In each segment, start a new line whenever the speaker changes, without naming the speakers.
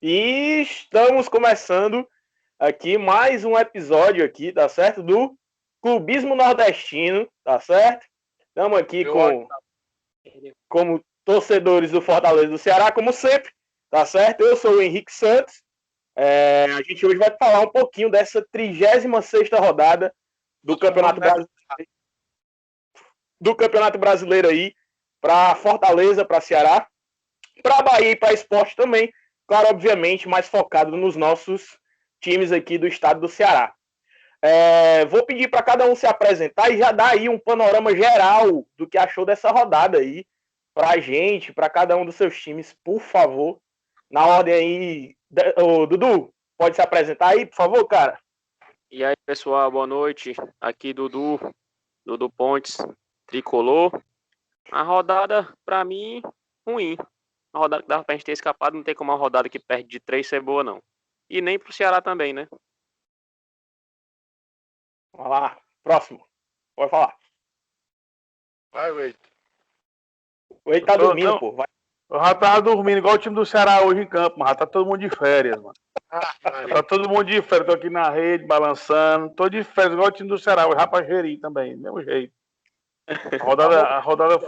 E estamos começando aqui mais um episódio aqui, tá certo? Do Clubismo Nordestino, tá certo? Estamos aqui como torcedores do Fortaleza do Ceará, como sempre, tá certo? Eu sou o Henrique Santos. A gente hoje vai falar um pouquinho dessa 36ª rodada do Campeonato Brasileiro aí, para Fortaleza, para Ceará, para Bahia e para Sport também. Claro, obviamente, mais focado nos nossos times aqui do estado do Ceará. Vou pedir para cada um se apresentar e já dar aí um panorama geral do que achou dessa rodada aí pra gente, para cada um dos seus times, por favor. Na ordem aí, Dudu, pode se apresentar aí, por favor, cara?
E aí, pessoal, boa noite. Aqui Dudu Pontes, tricolor. A rodada, pra mim, ruim. Uma rodada que dava pra gente ter escapado, não tem como uma rodada que perde de 3 ser boa, não. E nem pro Ceará também, né?
Vamos lá, próximo. Pode falar.
Vai, Wade.
O Wade tá dormindo, pô. Vai.
Eu já tava dormindo igual o time do Ceará hoje em campo, mas já tá todo mundo de férias, mano. Tá todo mundo de férias, tô aqui na rede, balançando. Tô de férias, igual o time do Ceará, o rapaz gerir também, do mesmo jeito. A rodada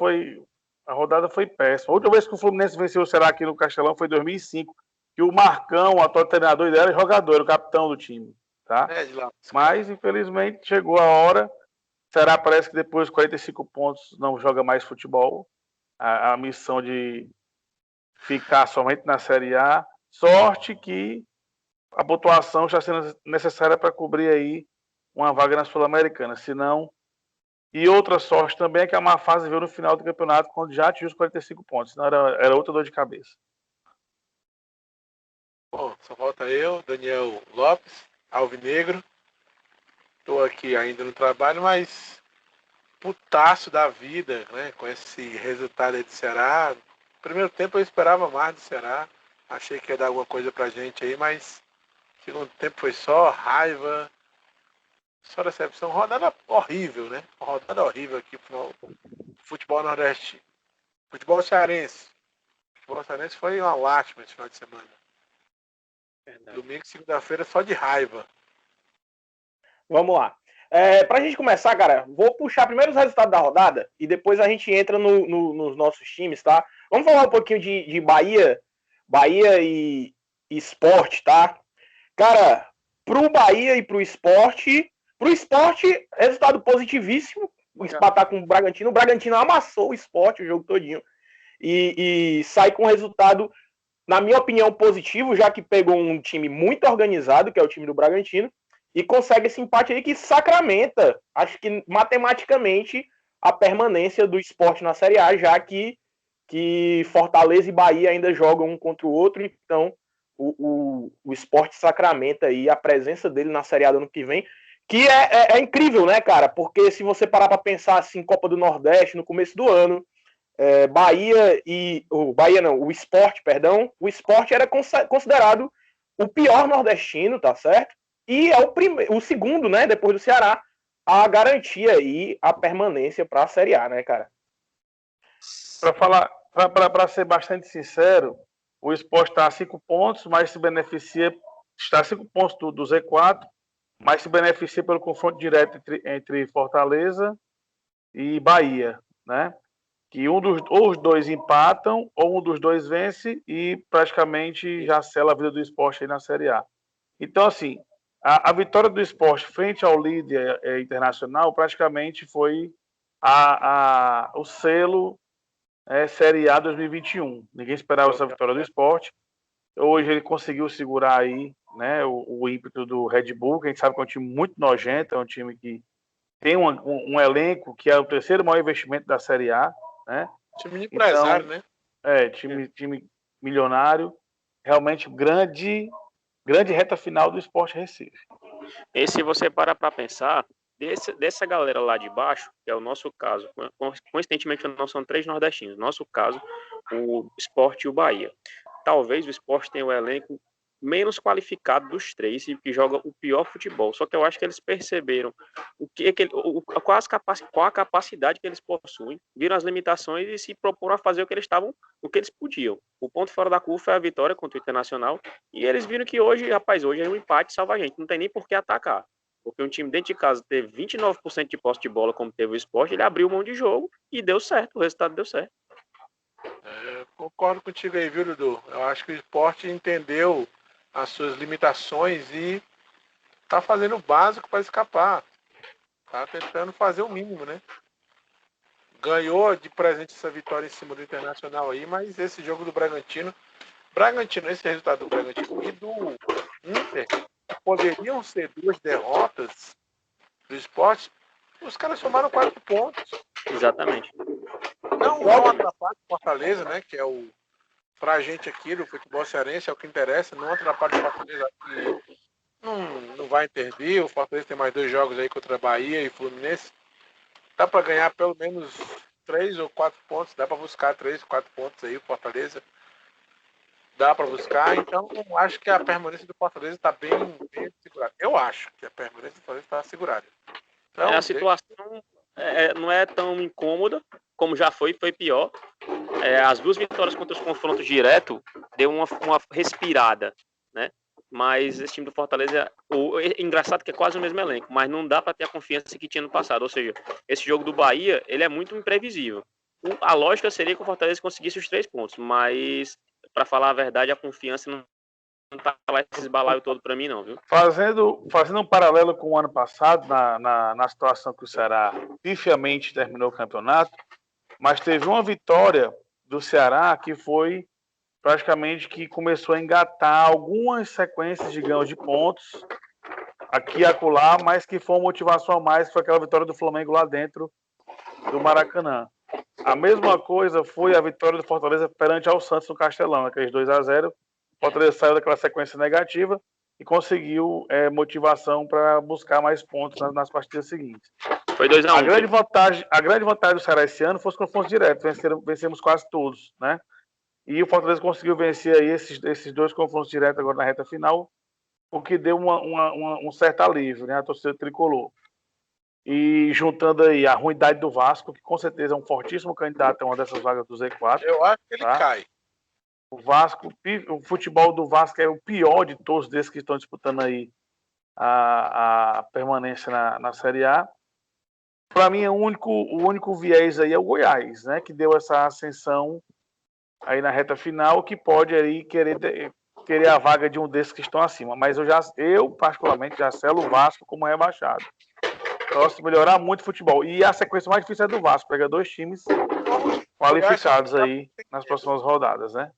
foi péssima. A última vez que o Fluminense venceu o Ceará aqui no Castelão foi em 2005, que o Marcão, o atual treinador, ele era jogador, era o capitão do time, tá? Mas, infelizmente, chegou a hora. O Ceará parece que depois de 45 pontos não joga mais futebol. A missão de ficar somente na Série A. Sorte que a pontuação está sendo necessária para cobrir aí uma vaga na Sul-Americana. Senão, e outra sorte também é que a má fase veio no final do campeonato, quando já atingiu os 45 pontos. Senão era outra dor de cabeça.
Bom, só falta eu, Daniel Lopes, Alvinegro. Estou aqui ainda no trabalho, mas putaço da vida, né? Com esse resultado aí do Ceará. Primeiro tempo eu esperava mais do Ceará. Achei que ia dar alguma coisa pra gente aí, mas segundo tempo foi só raiva, só decepção. Rodada horrível, né? Uma rodada horrível aqui pro futebol nordeste. Futebol cearense. Futebol cearense foi uma lástima esse final de semana. Verdade. Domingo e segunda-feira só de raiva.
Vamos lá. Pra gente começar, cara, vou puxar primeiro os resultados da rodada e depois a gente entra nos nossos times, tá? Vamos falar um pouquinho de Bahia e Sport, tá? Cara, pro Bahia e pro Sport, resultado positivíssimo, empatar com o Bragantino. O Bragantino amassou o Sport o jogo todinho e sai com resultado, na minha opinião, positivo, já que pegou um time muito organizado, que é o time do Bragantino, e consegue esse empate aí que sacramenta, acho que matematicamente, a permanência do Sport na Série A, já que Fortaleza e Bahia ainda jogam um contra o outro, então o Sport sacramenta aí a presença dele na Série A do ano que vem, que é incrível, né, cara? Porque se você parar para pensar assim, Copa do Nordeste, no começo do ano, o Sport, perdão, o Sport era considerado o pior nordestino, tá certo? E é o segundo, né, depois do Ceará, a garantia aí a permanência para a Série A, né, cara?
Para ser bastante sincero, o Sport está a 5 pontos, mas se beneficia, está a 5 pontos do Z4, mas se beneficia pelo confronto direto entre Fortaleza e Bahia, né? Que ou os dois empatam, ou um dos dois vence e praticamente já sela a vida do Sport aí na Série A. Então, assim, a vitória do Sport frente ao líder internacional praticamente foi o selo Série A 2021. Ninguém esperava essa vitória do Sport. Hoje ele conseguiu segurar aí, né, o ímpeto do Red Bull, que a gente sabe que é um time muito nojento, é um time que tem um elenco que é o terceiro maior investimento da Série A, né?
Time de empresário,
então,
né?
Time milionário, realmente grande reta final do Sport Recife.
E se você parar para pensar, dessa galera lá de baixo, que é o nosso caso, coincidentemente não são 3 nordestinos, nosso caso, o Sport e o Bahia. Talvez o Sport tenha o elenco menos qualificado dos três e que joga o pior futebol. Só que eu acho que eles perceberam qual a capacidade que eles possuem, viram as limitações e se proporam a fazer o que eles podiam. O ponto fora da curva foi a vitória contra o Internacional e eles viram que hoje é um empate salva a gente. Não tem nem por que atacar. Porque um time dentro de casa teve 29% de posse de bola, como teve o Sport, ele abriu mão de jogo e deu certo, o resultado deu certo.
Concordo contigo aí, viu, Dudu? Eu acho que o Sport entendeu as suas limitações e tá fazendo o básico para escapar. Tá tentando fazer o mínimo, né? Ganhou de presente essa vitória em cima do Internacional aí, mas esse jogo do Bragantino, esse resultado do Bragantino e do Inter, poderiam ser 2 derrotas do Sport, os caras somaram 4 pontos.
Exatamente.
Não atrapalha o Fortaleza, né? Que é o pra gente aqui do futebol cearense, é o que interessa, não atrapalha o Fortaleza aqui. Não vai intervir, o Fortaleza tem mais 2 jogos aí contra a Bahia e Fluminense. Dá para ganhar pelo menos 3 ou 4 pontos, dá para buscar 3, 4 pontos aí, o Fortaleza. Dá para buscar, então acho que a permanência do Fortaleza está bem segurada. Eu acho que a permanência do Fortaleza está segurada. Então,
a situação não é tão incômoda como já foi pior. As 2 vitórias contra os confrontos diretos deu uma respirada, né? Mas esse time do Fortaleza, engraçado que é quase o mesmo elenco, mas não dá para ter a confiança que tinha no passado. Ou seja, esse jogo do Bahia, ele é muito imprevisível. A lógica seria que o Fortaleza conseguisse os 3 pontos, mas, para falar a verdade, a confiança não tá lá esse balaio todo para mim, não, viu?
Fazendo um paralelo com o ano passado, na situação que o Ceará pifiamente terminou o campeonato, mas teve uma vitória do Ceará que foi praticamente que começou a engatar algumas sequências de ganho de pontos aqui e acolá, mas que foi uma motivação a mais, foi aquela vitória do Flamengo lá dentro do Maracanã. A mesma coisa foi a vitória do Fortaleza perante ao Santos no Castelão, aqueles 2-0. O Fortaleza saiu daquela sequência negativa e conseguiu motivação para buscar mais pontos nas partidas seguintes.
Foi 2-1.
A grande vantagem do Ceará esse ano foi os confrontos diretos, vencemos quase todos, né? E o Fortaleza conseguiu vencer aí esses 2 confrontos diretos agora na reta final, o que deu um certo alívio, né? A torcida tricolor. E juntando aí a ruindade do Vasco, que com certeza é um fortíssimo candidato a uma dessas vagas do Z4.
Eu acho que ele cai.
O futebol do Vasco é o pior de todos desses que estão disputando aí a permanência na Série A. Para mim, o único viés aí é o Goiás, né? Que deu essa ascensão aí na reta final, que pode aí querer a vaga de um desses que estão acima. Mas eu particularmente, já selo o Vasco como rebaixado. Gosto de melhorar muito o futebol. E a sequência mais difícil é do Vasco. Pega 2 times qualificados aí nas próximas rodadas, né?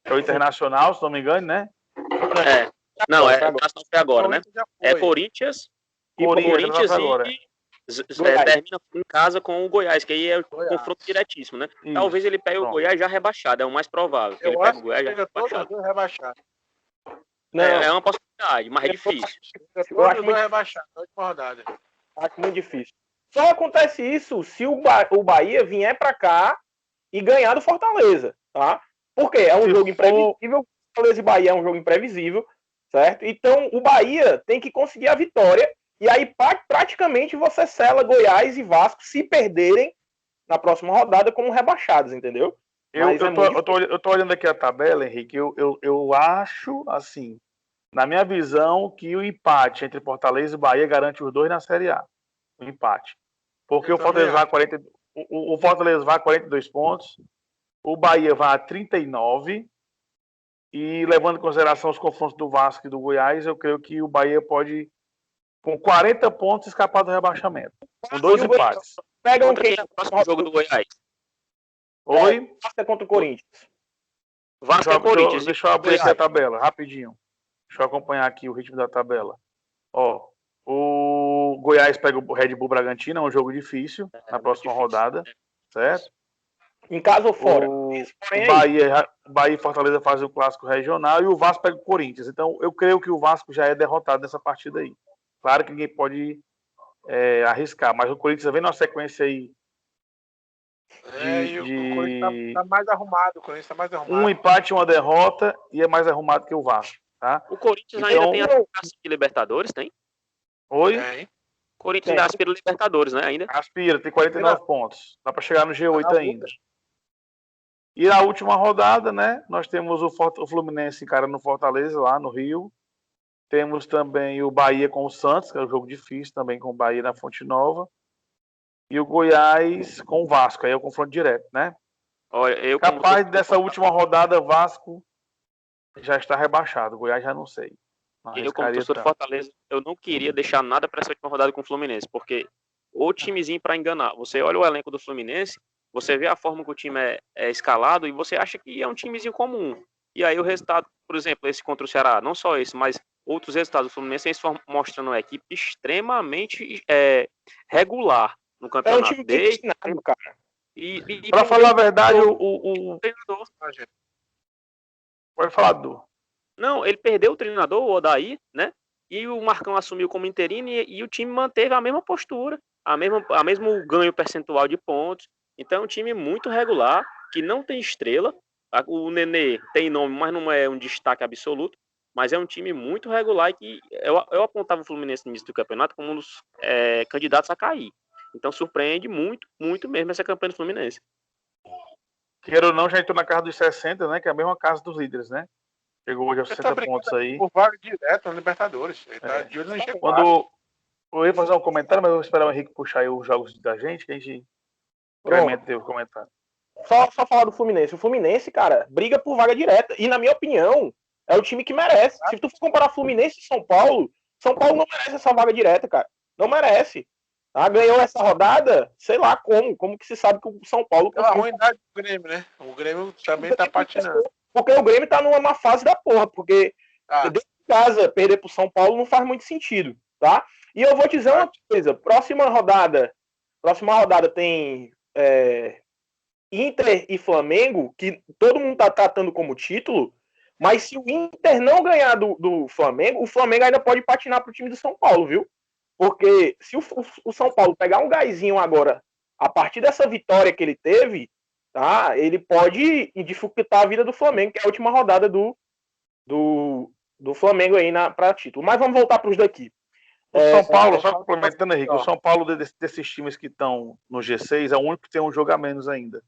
É o Internacional, se não me engano, né?
Não, foi agora, né? É Corinthians e termina em casa com o Goiás, que aí é o confronto diretíssimo, né? Isso. Talvez ele pegue o Goiás já rebaixado, é o mais provável.
Ele pega o Goiás já rebaixado.
É uma possibilidade, mas é difícil.
Eu acho muito rebaixado, rodada.
Acho muito difícil. Só acontece isso se o Bahia vier para cá e ganhar do Fortaleza, tá? Porque é um jogo imprevisível. Fortaleza e Bahia é um jogo imprevisível, certo? Então o Bahia tem que conseguir a vitória e aí praticamente você sela Goiás e Vasco se perderem na próxima rodada como rebaixados, entendeu?
Eu tô olhando aqui a tabela, Henrique, eu acho, assim, na minha visão, que o empate entre Fortaleza e Bahia garante os 2 na Série A. O empate. Porque o Fortaleza vai a 42 pontos, o Bahia vai a 39, e levando em consideração os confrontos do Vasco e do Goiás, eu creio que o Bahia pode, com 40 pontos, escapar do rebaixamento. Com 2 empates.
Pegam
quem no próximo jogo do Goiás?
Oi?
Vasco é contra o Corinthians.
Vasco é Corinthians.
Deixa eu abrir aqui a tabela, rapidinho. Deixa eu acompanhar aqui o ritmo da tabela. Ó, o Goiás pega o Red Bull Bragantino, é um jogo difícil na próxima rodada, certo?
Em casa ou fora?
Bahia e Fortaleza fazem o clássico regional e o Vasco pega o Corinthians. Então, eu creio que o Vasco já é derrotado nessa partida aí. Claro que ninguém pode arriscar, mas o Corinthians vem numa sequência aí
o Corinthians tá mais arrumado. O Corinthians tá mais arrumado.
Um empate e uma derrota e é mais arrumado que o Vasco. Tá?
O Corinthians
Então,
ainda tem aspiração de Libertadores, tem?
Oi?
Tem.
O Corinthians ainda aspira Libertadores, né, ainda?
Aspira, tem 49 pontos. Dá para chegar no G8 ainda. E na última rodada, né, nós temos o Fluminense encarando no Fortaleza, lá no Rio. Temos também o Bahia com o Santos, que é um jogo difícil também com o Bahia na Fonte Nova. E o Goiás com o Vasco, aí é o confronto direto, né?
Olha,
Capaz dessa última rodada, Vasco já está rebaixado. O Goiás já não sei.
Eu, como torcedor do Fortaleza, eu não queria deixar nada para essa última rodada com o Fluminense, porque o timezinho para enganar. Você olha o elenco do Fluminense, você vê a forma que o time é escalado e você acha que é um timezinho comum. E aí o resultado, por exemplo, esse contra o Ceará, não só esse, mas outros resultados do Fluminense, eles estão mostrando uma equipe extremamente regular no campeonato.
É um time destinado, cara.
Para falar a verdade, o
treinador.
Pode falar, Du.
Não, ele perdeu o treinador, o Odair, né? E o Marcão assumiu como interino e o time manteve a mesma postura, a mesmo ganho percentual de pontos. Então é um time muito regular, que não tem estrela. O Nenê tem nome, mas não é um destaque absoluto. Mas é um time muito regular e que eu apontava o Fluminense no início do campeonato como um dos candidatos a cair. Então surpreende muito, muito mesmo essa campanha do Fluminense.
Queira ou não, já entrou na casa dos 60, né? Que é a mesma casa dos líderes, né? Chegou hoje aos 60 pontos aí.
Por vaga direto na Libertadores. Ele tá de olho no G4.
Quando eu ia fazer um comentário, mas eu vou esperar o Henrique puxar aí os jogos da gente, que a gente incrementa o comentário.
Só falar do Fluminense. O Fluminense, cara, briga por vaga direta. E, na minha opinião, é o time que merece. Se tu for comparar Fluminense e São Paulo não merece essa vaga direta, cara. Não merece. Ah, ganhou essa rodada, sei lá como que se sabe que o São Paulo...
É a ruindade do Grêmio, né? O Grêmio também tá patinando.
Porque o Grêmio tá numa má fase da porra, porque dentro de casa perder pro São Paulo não faz muito sentido, tá? E eu vou te dizer uma coisa, próxima rodada tem Inter e Flamengo, que todo mundo tá tratando como título, mas se o Inter não ganhar do Flamengo, o Flamengo ainda pode patinar pro time do São Paulo, viu? Porque se o São Paulo pegar um gásinho agora, a partir dessa vitória que ele teve, tá? Ele pode dificultar a vida do Flamengo, que é a última rodada do Flamengo aí para título. Mas vamos voltar para os daqui.
O São Paulo, só complementando, Henrique, o São Paulo desses times que estão no G6 é o único que tem um jogo a menos ainda.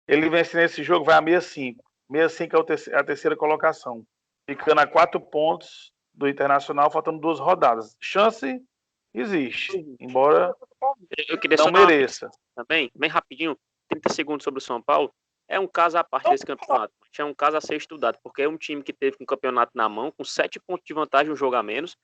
Ele vence nesse jogo, vai a 65. 65 é a terceira colocação. Ficando a 4 pontos do Internacional, faltando 2 rodadas. Chance existe, embora
eu queria
não mereça.
Também, bem rapidinho, 30 segundos sobre o São Paulo. É um caso à parte desse campeonato. É um caso a ser estudado, porque é um time que teve um campeonato na mão, com 7 pontos de vantagem, um jogo a menos.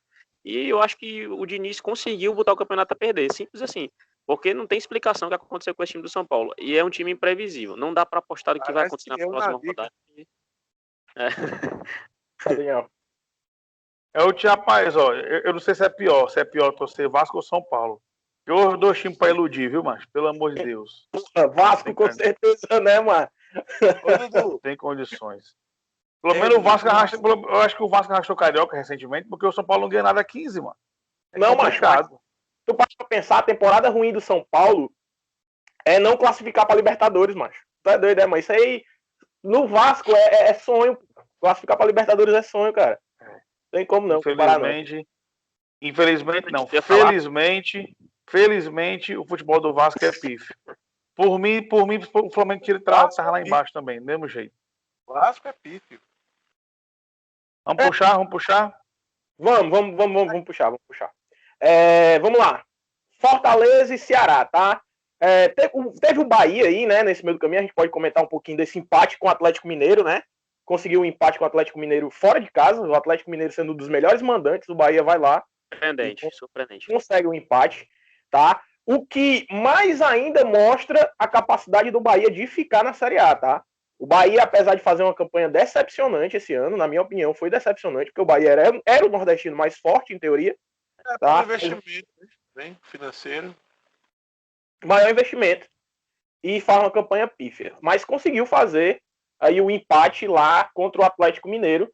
E eu acho que o Diniz conseguiu botar o campeonato a perder. Simples assim. Porque não tem explicação o que aconteceu com esse time do São Paulo. E é um time imprevisível. Não dá para apostar no que vai acontecer na próxima rodada.
É o rapaz, ó. Eu não sei se é pior torcer Vasco ou São Paulo. Eu dou time pra iludir, viu, mas pelo amor de Deus.
Vasco com certeza, né, mano?
Não tem condições. Pelo menos o Vasco arrasta. Eu acho que o Vasco arrastou o Carioca recentemente, porque o São Paulo não ganha nada a 15, mano.
Não, mas tu pode pensar, a temporada ruim do São Paulo é não classificar pra Libertadores, macho. Tu é doido, mano? Isso aí, no Vasco, é sonho. Classificar pra Libertadores é sonho, cara. Não tem como não.
Infelizmente não. Felizmente, o futebol do Vasco é pífio. Por mim, o Flamengo tava lá embaixo também, do mesmo jeito.
O Vasco é pífio.
Vamos puxar?
Vamos puxar. Vamos lá. Fortaleza e Ceará, tá? Teve o Bahia aí, né? Nesse meio do caminho, a gente pode comentar um pouquinho desse empate com o Atlético Mineiro, né? Conseguiu um empate com o Atlético Mineiro fora de casa. O Atlético Mineiro sendo um dos melhores mandantes, o Bahia vai lá.
Surpreendente.
Consegue um empate, tá? O que mais ainda mostra a capacidade do Bahia de ficar na Série A, tá? O Bahia, apesar de fazer uma campanha decepcionante esse ano, na minha opinião, foi decepcionante, porque o Bahia era o nordestino mais forte, em teoria. Tá?
Investimento, né? Financeiro.
Maior investimento. E faz uma campanha pífia. Mas conseguiu fazer aí o empate lá contra o Atlético Mineiro.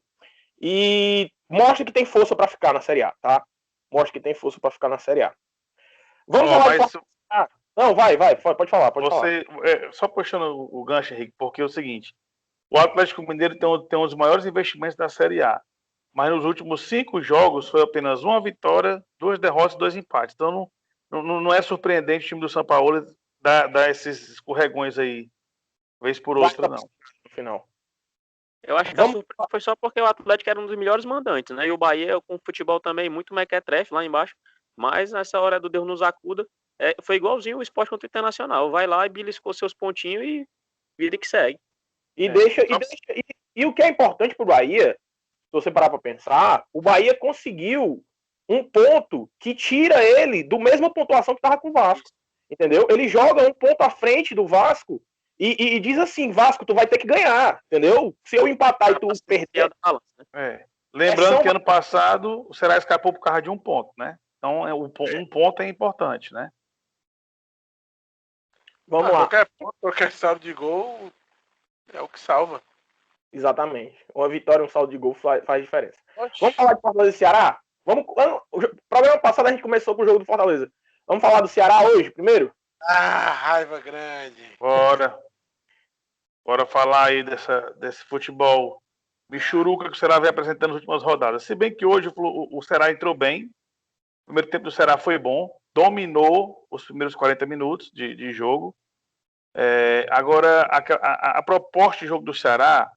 E mostra que tem força para ficar na Série A, tá? Mostra que tem força para ficar na Série A. Vamos falar Não, vai, pode falar.
Só puxando o gancho, Henrique, porque é o seguinte, o Atlético Mineiro tem um dos maiores investimentos da Série A, mas nos últimos 5 jogos foi apenas uma vitória, 2 derrotas e 2 empates. Então não é surpreendente o time do São Paulo dar esses escorregões aí, vez por outra, não.
No final.
Eu acho que a surpresa foi só porque o Atlético era um dos melhores mandantes, né? E o Bahia com o futebol também muito mequetrefe lá embaixo. Mas nessa hora do Deus nos acuda, foi igualzinho o Sport contra o Internacional. Vai lá e beliscou seus pontinhos e vida que segue.
E o que é importante pro Bahia, se você parar para pensar, o Bahia conseguiu um ponto que tira ele do mesma pontuação que estava com o Vasco. Entendeu? Ele joga um ponto à frente do Vasco e diz assim, Vasco, tu vai ter que ganhar, entendeu? Se eu empatar e tu perder...
Lembrando que ano passado o Ceará escapou por causa de 1 ponto, né? Então um ponto é importante, né?
Vamos lá.
Qualquer saldo de gol é o que salva.
Exatamente. Uma vitória, um saldo de gol faz diferença. Vamos falar de Fortaleza e Ceará? O programa passado a gente começou com o jogo do Fortaleza. Vamos falar do Ceará hoje, primeiro?
Raiva grande.
Bora falar aí desse futebol michuruca que o Ceará vem apresentando nas últimas rodadas. Se bem que hoje o Ceará entrou bem. O primeiro tempo do Ceará foi bom. Dominou os primeiros 40 minutos de jogo. Agora, a proposta de jogo do Ceará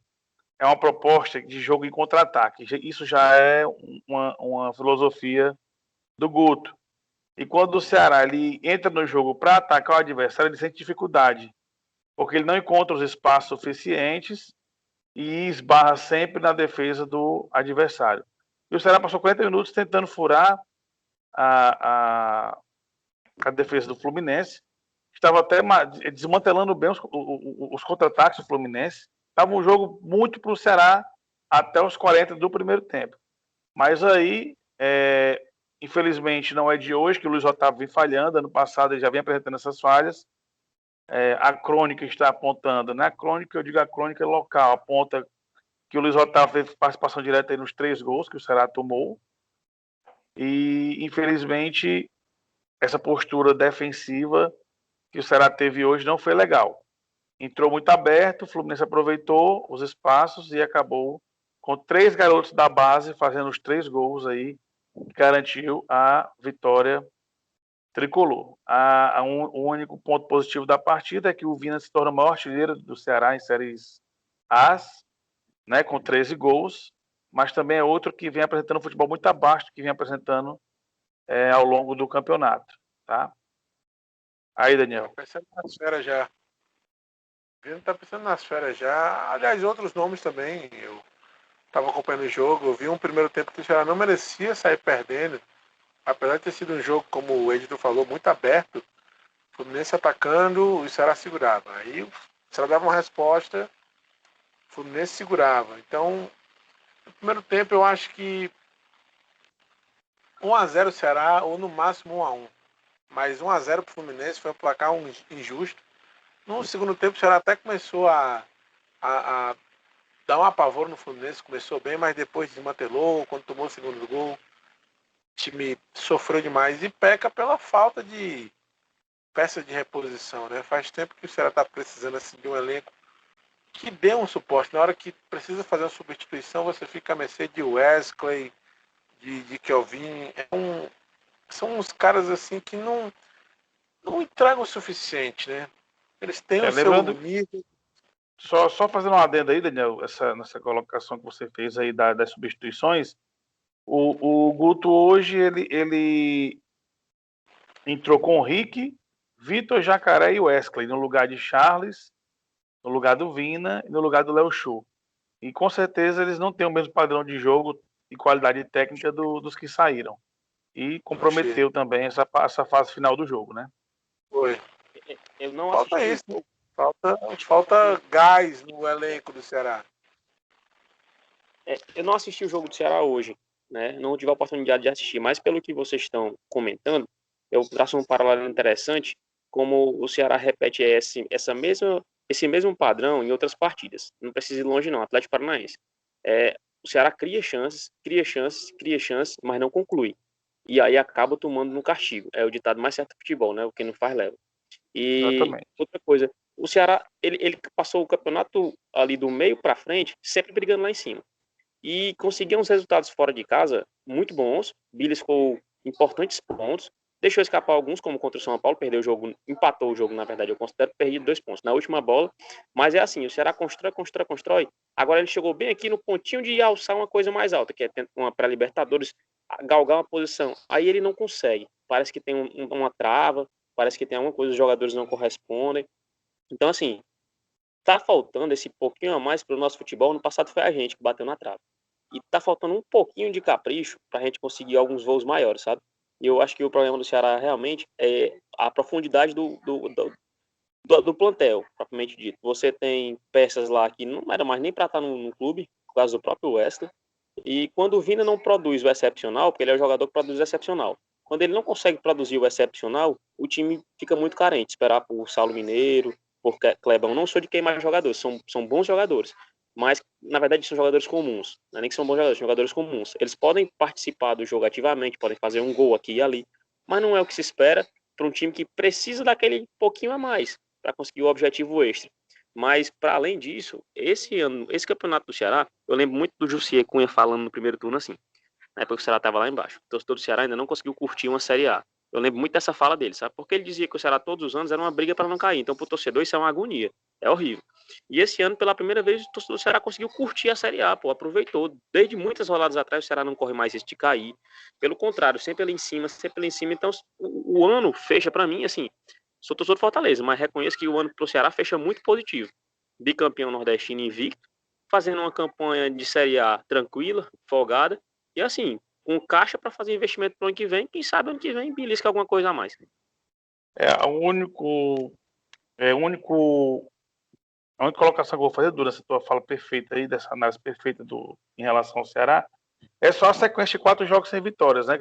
é uma proposta de jogo em contra-ataque. Isso já é uma filosofia do Guto. E quando o Ceará ele entra no jogo para atacar o adversário, ele sente dificuldade, porque ele não encontra os espaços suficientes e esbarra sempre na defesa do adversário. E o Ceará passou 40 minutos tentando furar a defesa do Fluminense. Estava até desmantelando bem os contra-ataques do Fluminense. Estava um jogo muito para o Ceará até os 40 do primeiro tempo. Mas aí, infelizmente, não é de hoje que o Luiz Otávio vem falhando. Ano passado ele já vem apresentando essas falhas. A crônica está apontando, né? A crônica, eu digo a crônica local, aponta que o Luiz Otávio teve participação direta aí nos 3 gols que o Ceará tomou. E, infelizmente, essa postura defensiva que o Ceará teve hoje não foi legal. Entrou muito aberto, o Fluminense aproveitou os espaços e acabou com 3 garotos da base fazendo os 3 gols aí, que garantiu a vitória tricolor. O único ponto positivo da partida é que o Vina se torna o maior artilheiro do Ceará em séries As, né, com 13 gols, mas também é outro que vem apresentando um futebol muito abaixo do que vem apresentando ao longo do campeonato, tá? Aí, Daniel.
Tá pensando nas férias já. Vino tá pensando nas férias já. Aliás, outros nomes também. Eu tava acompanhando o jogo, eu vi um primeiro tempo que o Ceará não merecia sair perdendo. Apesar de ter sido um jogo, como o Edito falou, muito aberto, o Fluminense atacando e o Ceará segurava. Aí o Ceará dava uma resposta, o Fluminense segurava. Então, no primeiro tempo eu acho que 1-0 o Ceará, ou no máximo 1-1. Mas 1-0 pro Fluminense foi um placar injusto. No segundo tempo o Ceará até começou a dar um apavoro no Fluminense, começou bem, mas depois desmantelou, quando tomou o segundo gol. O time sofreu demais e peca pela falta de peça de reposição, né? Faz tempo que o Ceará está precisando assim, de um elenco que dê um suporte. Na hora que precisa fazer uma substituição, você fica a mercê de Wesley, de Kelvin. São uns caras assim que não entregam o suficiente, né? Eles têm o seu nível.
Só fazendo uma adenda aí, Daniel, nessa colocação que você fez aí das substituições, o Guto hoje, ele entrou com o Rick, Vitor, Jacaré e Wesley, no lugar de Charles, no lugar do Vina e no lugar do Léo Chu. E com certeza eles não têm o mesmo padrão de jogo e qualidade técnica dos que saíram. E comprometeu também essa fase final do jogo, né?
Foi.
Eu não
Falta
assisti.
isso. Falta gás no elenco do Ceará.
Eu não assisti o jogo do Ceará hoje, né? Não tive a oportunidade de assistir, mas pelo que vocês estão comentando, eu traço um paralelo interessante, como o Ceará repete esse mesmo padrão em outras partidas. Não precisa ir longe não, Atlético Paranaense. O Ceará cria chances, mas não conclui. E aí acaba tomando no castigo. É o ditado mais certo do futebol, né? O que não faz leva. E
Exatamente.
outra coisa, o Ceará ele passou o campeonato ali do meio para frente, sempre brigando lá em cima. e conseguiu uns resultados fora de casa muito bons. Beliscou importantes pontos, deixou escapar alguns, como contra o São Paulo, perdeu o jogo, empatou o jogo, na verdade, eu considero perdido 2 pontos na última bola, mas é assim, o Ceará constrói, agora ele chegou bem aqui no pontinho de alçar uma coisa mais alta, que é uma pré-Libertadores, galgar uma posição, aí ele não consegue, parece que tem uma trava, parece que tem alguma coisa, os jogadores não correspondem, então assim, tá faltando esse pouquinho a mais para o nosso futebol. No passado foi a gente que bateu na trave. E tá faltando um pouquinho de capricho para a gente conseguir alguns voos maiores, sabe? E eu acho que o problema do Ceará realmente é a profundidade do plantel, propriamente dito. Você tem peças lá que não era mais nem para estar no clube, por causa do próprio Wesley. E quando o Vina não produz o excepcional, porque ele é o jogador que produz o excepcional, quando ele não consegue produzir o excepcional, o time fica muito carente. Esperar por Saulo Mineiro, por Clebão, não sou de queimar jogadores, são bons jogadores, mas na verdade são jogadores comuns, não é nem que são bons jogadores, são jogadores comuns. Eles podem participar do jogo ativamente, podem fazer um gol aqui e ali, mas não é o que se espera para um time que precisa daquele pouquinho a mais para conseguir o objetivo extra. Mas, para além disso, esse ano, esse campeonato do Ceará, eu lembro muito do Jussier Cunha falando no primeiro turno assim, na época que o Ceará estava lá embaixo. O torcedor do Ceará ainda não conseguiu curtir uma Série A. Eu lembro muito dessa fala dele, sabe? Porque ele dizia que o Ceará todos os anos era uma briga para não cair. Então, para o torcedor, isso é uma agonia. É horrível. E esse ano, pela primeira vez, o torcedor do Ceará conseguiu curtir a Série A, pô. Aproveitou. Desde muitas rodadas atrás, o Ceará não corre mais risco de cair. Pelo contrário, sempre ali em cima, sempre ali em cima. Então, o ano fecha para mim, assim, sou torcedor do Fortaleza, mas reconheço que o ano pro Ceará fecha muito positivo. Bicampeão nordestino invicto, fazendo uma campanha de Série A tranquila, folgada, e assim, com caixa para fazer investimento pro ano que vem, quem sabe ano que vem belisca alguma coisa a mais.
A única colocação que eu vou fazer durante essa tua fala perfeita aí, dessa análise perfeita em relação ao Ceará, é só a sequência de 4 jogos sem vitórias, né?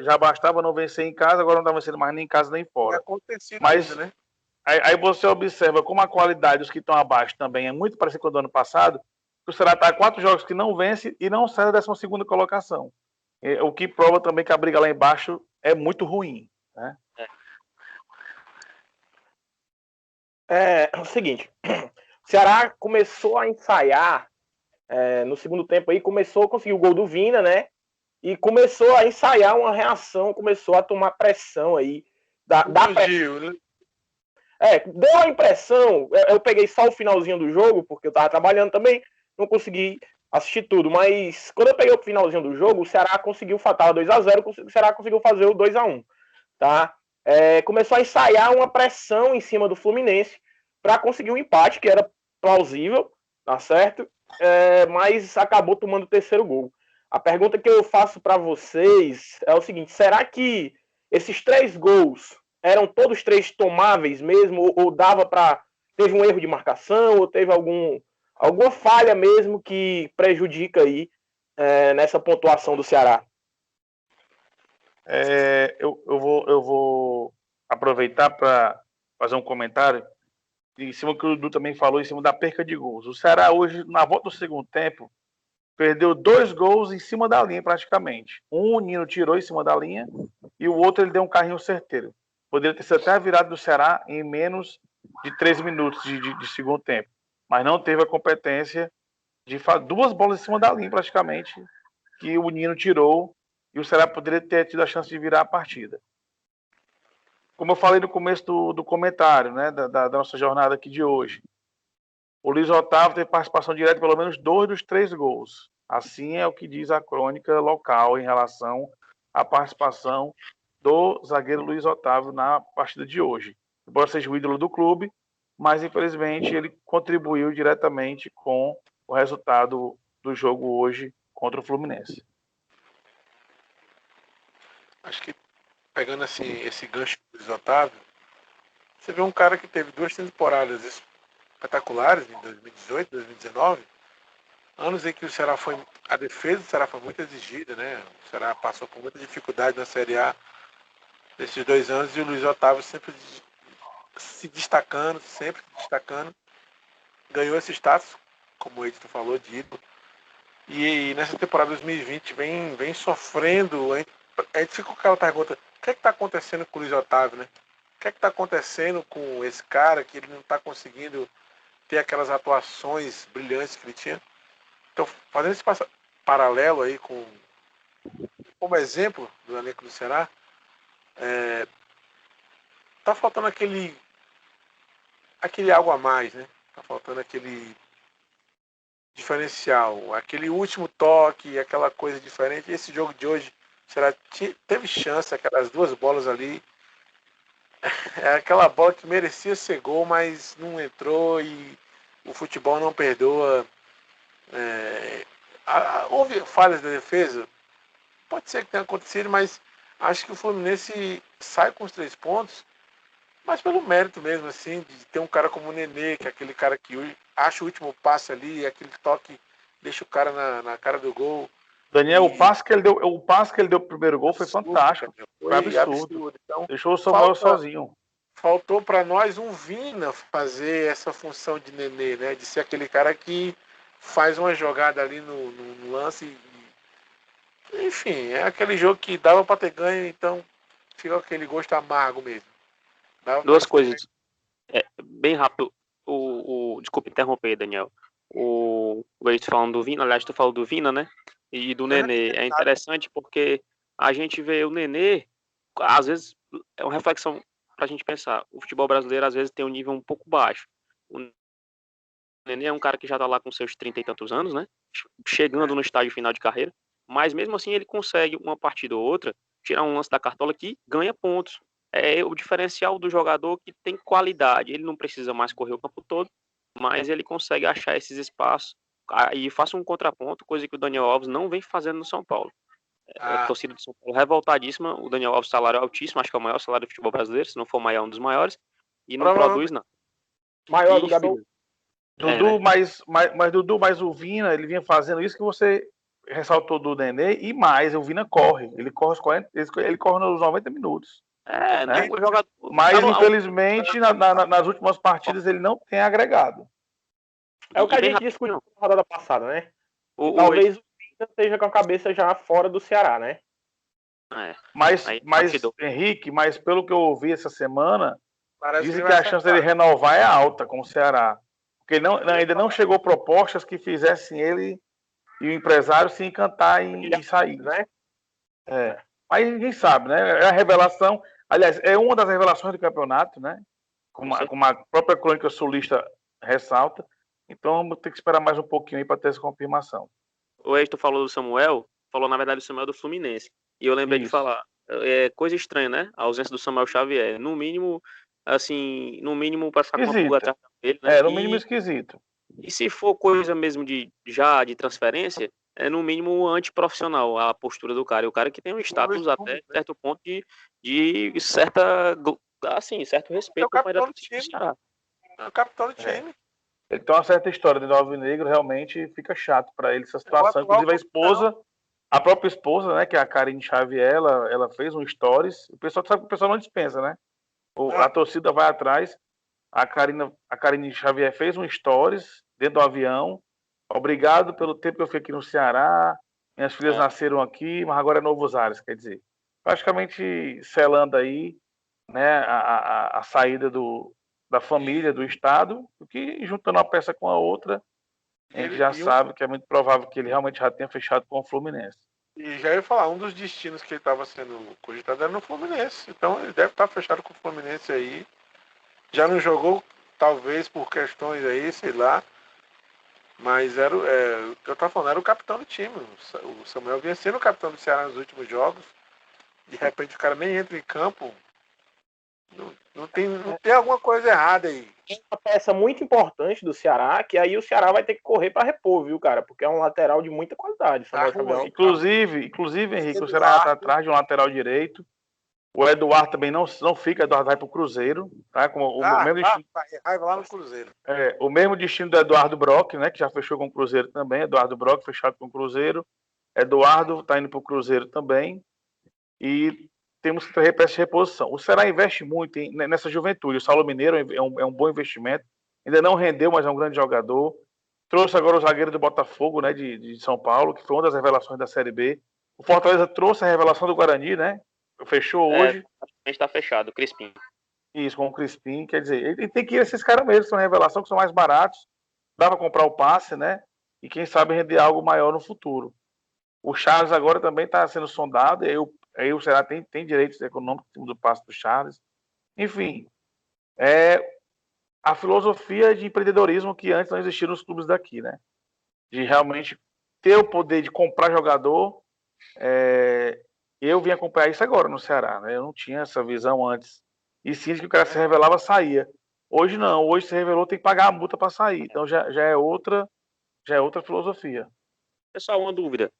Já bastava não vencer em casa, agora não tá vencendo mais nem em casa nem fora. Mas ainda, né? Aí você observa como a qualidade dos que estão abaixo também é muito parecida com o do ano passado, que o Ceará está 4 jogos que não vence e não sai da 12ª colocação. O que prova também que a briga lá embaixo é muito ruim, né?
É o seguinte, o Ceará começou a ensaiar no segundo tempo aí, começou a conseguir o gol do Vina, né? E começou a ensaiar uma reação, começou a tomar pressão aí. Da pressão. Né? Deu a impressão, eu peguei só o finalzinho do jogo, porque eu tava trabalhando também, não consegui assistir tudo, mas quando eu peguei o finalzinho do jogo, o Ceará conseguiu fatar 2-0, o Ceará conseguiu fazer o 2-1, tá? Começou a ensaiar uma pressão em cima do Fluminense para conseguir um empate, que era plausível, tá certo? Mas acabou tomando o terceiro gol. A pergunta que eu faço para vocês é o seguinte, será que esses 3 gols eram todos 3 tomáveis mesmo, ou dava para... Teve um erro de marcação, ou teve alguma falha mesmo que prejudica aí nessa pontuação do Ceará?
Eu vou aproveitar para fazer um comentário em cima do que o Dudu também falou, em cima da perca de gols. O Ceará hoje, na volta do segundo tempo, perdeu 2 gols em cima da linha praticamente. Um o Nino tirou em cima da linha e o outro ele deu um carrinho certeiro. Poderia ter sido até a virada do Ceará em menos de 3 minutos de segundo tempo. Mas não teve a competência de fazer 2 bolas em cima da linha praticamente, que o Nino tirou e o Ceará poderia ter tido a chance de virar a partida. Como eu falei no começo do comentário, né, da nossa jornada aqui de hoje, o Luiz Otávio teve participação direta em pelo menos 2 dos 3 gols. Assim é o que diz a crônica local em relação à participação do zagueiro Luiz Otávio na partida de hoje. Embora seja o ídolo do clube, mas infelizmente ele contribuiu diretamente com o resultado do jogo hoje contra o Fluminense.
Acho que pegando assim, esse gancho do Luiz Otávio, você vê um cara que teve 2 temporadas espetaculares em 2018, 2019, anos em que a defesa do Ceará foi muito exigida, né? O Ceará passou por muita dificuldade na Série A nesses 2 anos e o Luiz Otávio sempre se destacando, ganhou esse status, como o Edson falou, de ídolo. E nessa temporada 2020 vem sofrendo. A gente fica com aquela pergunta: o que é que está acontecendo com o Luiz Otávio, né? O que é que está acontecendo com esse cara que ele não está conseguindo ter aquelas atuações brilhantes que ele tinha? Então, fazendo paralelo aí como exemplo do elenco do Ceará, tá faltando aquele algo a mais, né? Tá faltando aquele diferencial, aquele último toque, aquela coisa diferente. Esse jogo de hoje, será teve chance, aquelas duas bolas ali. É aquela bola que merecia ser gol, mas não entrou e o futebol não perdoa. Houve falhas da defesa? Pode ser que tenha acontecido, mas acho que o Fluminense sai com os 3 pontos, mas pelo mérito mesmo, assim, de ter um cara como o Nenê, que é aquele cara que acha o último passe ali, aquele toque, deixa o cara na cara do gol.
Daniel, o passe que ele deu pro primeiro gol foi fantástico. Foi absurdo. Então, deixou o Samuel sozinho.
Faltou para nós um Vina fazer essa função de Nenê, né? De ser aquele cara que faz uma jogada ali no lance. Enfim, é aquele jogo que dava para ter ganho, então fica aquele gosto amargo mesmo.
Duas coisas. Bem rápido. Desculpa interromper, Daniel. O Leite falando do Vina, aliás, tu falou do Vina, né? E do Nenê. É interessante porque a gente vê o Nenê, às vezes, é uma reflexão pra gente pensar. O futebol brasileiro, às vezes, tem um nível um pouco baixo. O Nenê é um cara que já tá lá com seus 30 e tantos anos, né? Chegando no estágio final de carreira. Mas mesmo assim, ele consegue, uma partida ou outra, tirar um lance da cartola que ganha pontos. É o diferencial do jogador que tem qualidade. Ele não precisa mais correr o campo todo, mas ele consegue achar esses espaços e faça um contraponto, coisa que o Daniel Alves não vem fazendo no São Paulo. A torcida do São Paulo revoltadíssima. O Daniel Alves, salário altíssimo, acho que é o maior salário do futebol brasileiro, se não for o maior, um dos maiores, e não produz nada.
Maior do Gabigol.
Dudu, mas Dudu, mas o Vina, ele vinha fazendo isso que você ressaltou do Nenê, e mais, o Vina corre. Ele corre ele corre nos 90 minutos.
Né? O jogador,
mas, infelizmente, nas últimas partidas ele não tem agregado.
É o que a gente discutiu na rodada passada, né? Talvez o Vina esteja com a cabeça já fora do Ceará, né?
Mas Henrique, pelo que eu ouvi essa semana, dizem que a chance dele renovar é alta com o Ceará. Porque ainda não chegou propostas que fizessem ele e o empresário se encantar em sair, né? Mas ninguém sabe, né? É a revelação. Aliás, é uma das revelações do campeonato, né? Como a própria crônica sulista ressalta. Então vamos ter que esperar mais um pouquinho aí para ter essa confirmação.
O Hector falou do Samuel, falou na verdade do Samuel do Fluminense. E eu lembrei de falar, é coisa estranha, né? A ausência do Samuel Xavier. No mínimo para ficar com uma pulga atrás dele, né?
No mínimo esquisito.
E se for coisa mesmo de transferência, é no mínimo antiprofissional a postura do cara. E o cara que tem um status até certo ponto de certo respeito
com a maioria do time. É o capitão do time.
Ele tem uma certa história de alvinegro, realmente fica chato para ele essa situação. Inclusive a própria esposa, né, que é a Karine Xavier, ela fez um stories. O pessoal sabe que o pessoal não dispensa, né? A torcida vai atrás. A Karine Xavier fez um stories dentro do avião. Obrigado pelo tempo que eu fiquei aqui no Ceará. Minhas filhas nasceram aqui, mas agora é Novos Ares, quer dizer. Praticamente selando aí, né, a saída da família, do Estado, que juntando uma peça com a outra, a gente já sabe que é muito provável que ele realmente já tenha fechado com o Fluminense.
E já ia falar, um dos destinos que ele estava sendo cogitado era no Fluminense. Então ele deve estar fechado com o Fluminense aí. Já não jogou, talvez por questões aí, sei lá. Mas era o que eu estava falando, era o capitão do time. O Samuel vinha sendo o capitão do Ceará nos últimos jogos. De repente o cara nem entra em campo. Não tem alguma coisa errada aí.
É uma peça muito importante do Ceará, que aí o Ceará vai ter que correr para repor, viu, cara? Porque é um lateral de muita qualidade.
Inclusive, Henrique, o Ceará está atrás de um lateral direito. O Eduardo também não fica, o Eduardo vai pro Cruzeiro, tá?
Mesmo destino, vai lá no Cruzeiro.
O mesmo destino do Eduardo Brock, né? Que já fechou com o Cruzeiro também. Eduardo Brock fechado com o Cruzeiro. Eduardo tá indo pro Cruzeiro também. E temos que ter peça de reposição. O Ceará investe muito nessa juventude. O Saulo Mineiro é um bom investimento. Ainda não rendeu, mas é um grande jogador. Trouxe agora o zagueiro do Botafogo, né? De São Paulo, que foi uma das revelações da Série B. O Fortaleza trouxe a revelação do Guarani, né? Fechou hoje.
Está fechado, o Crispim.
Isso, com o Crispim. Quer dizer, ele tem que ir esses caras mesmo, que são revelação, que são mais baratos. Dá para comprar o passe, né? E quem sabe render algo maior no futuro. O Charles agora também está sendo sondado, aí o Ceará tem direitos econômicos do passe do Charles. Enfim, é a filosofia de empreendedorismo que antes não existia nos clubes daqui, né? De realmente ter o poder de comprar jogador. Eu vim acompanhar isso agora no Ceará, né? Eu não tinha essa visão antes. E sim, que o cara se revelava, saía. Hoje não, hoje se revelou, tem que pagar a multa para sair. Então já é outra filosofia.
Pessoal, uma dúvida.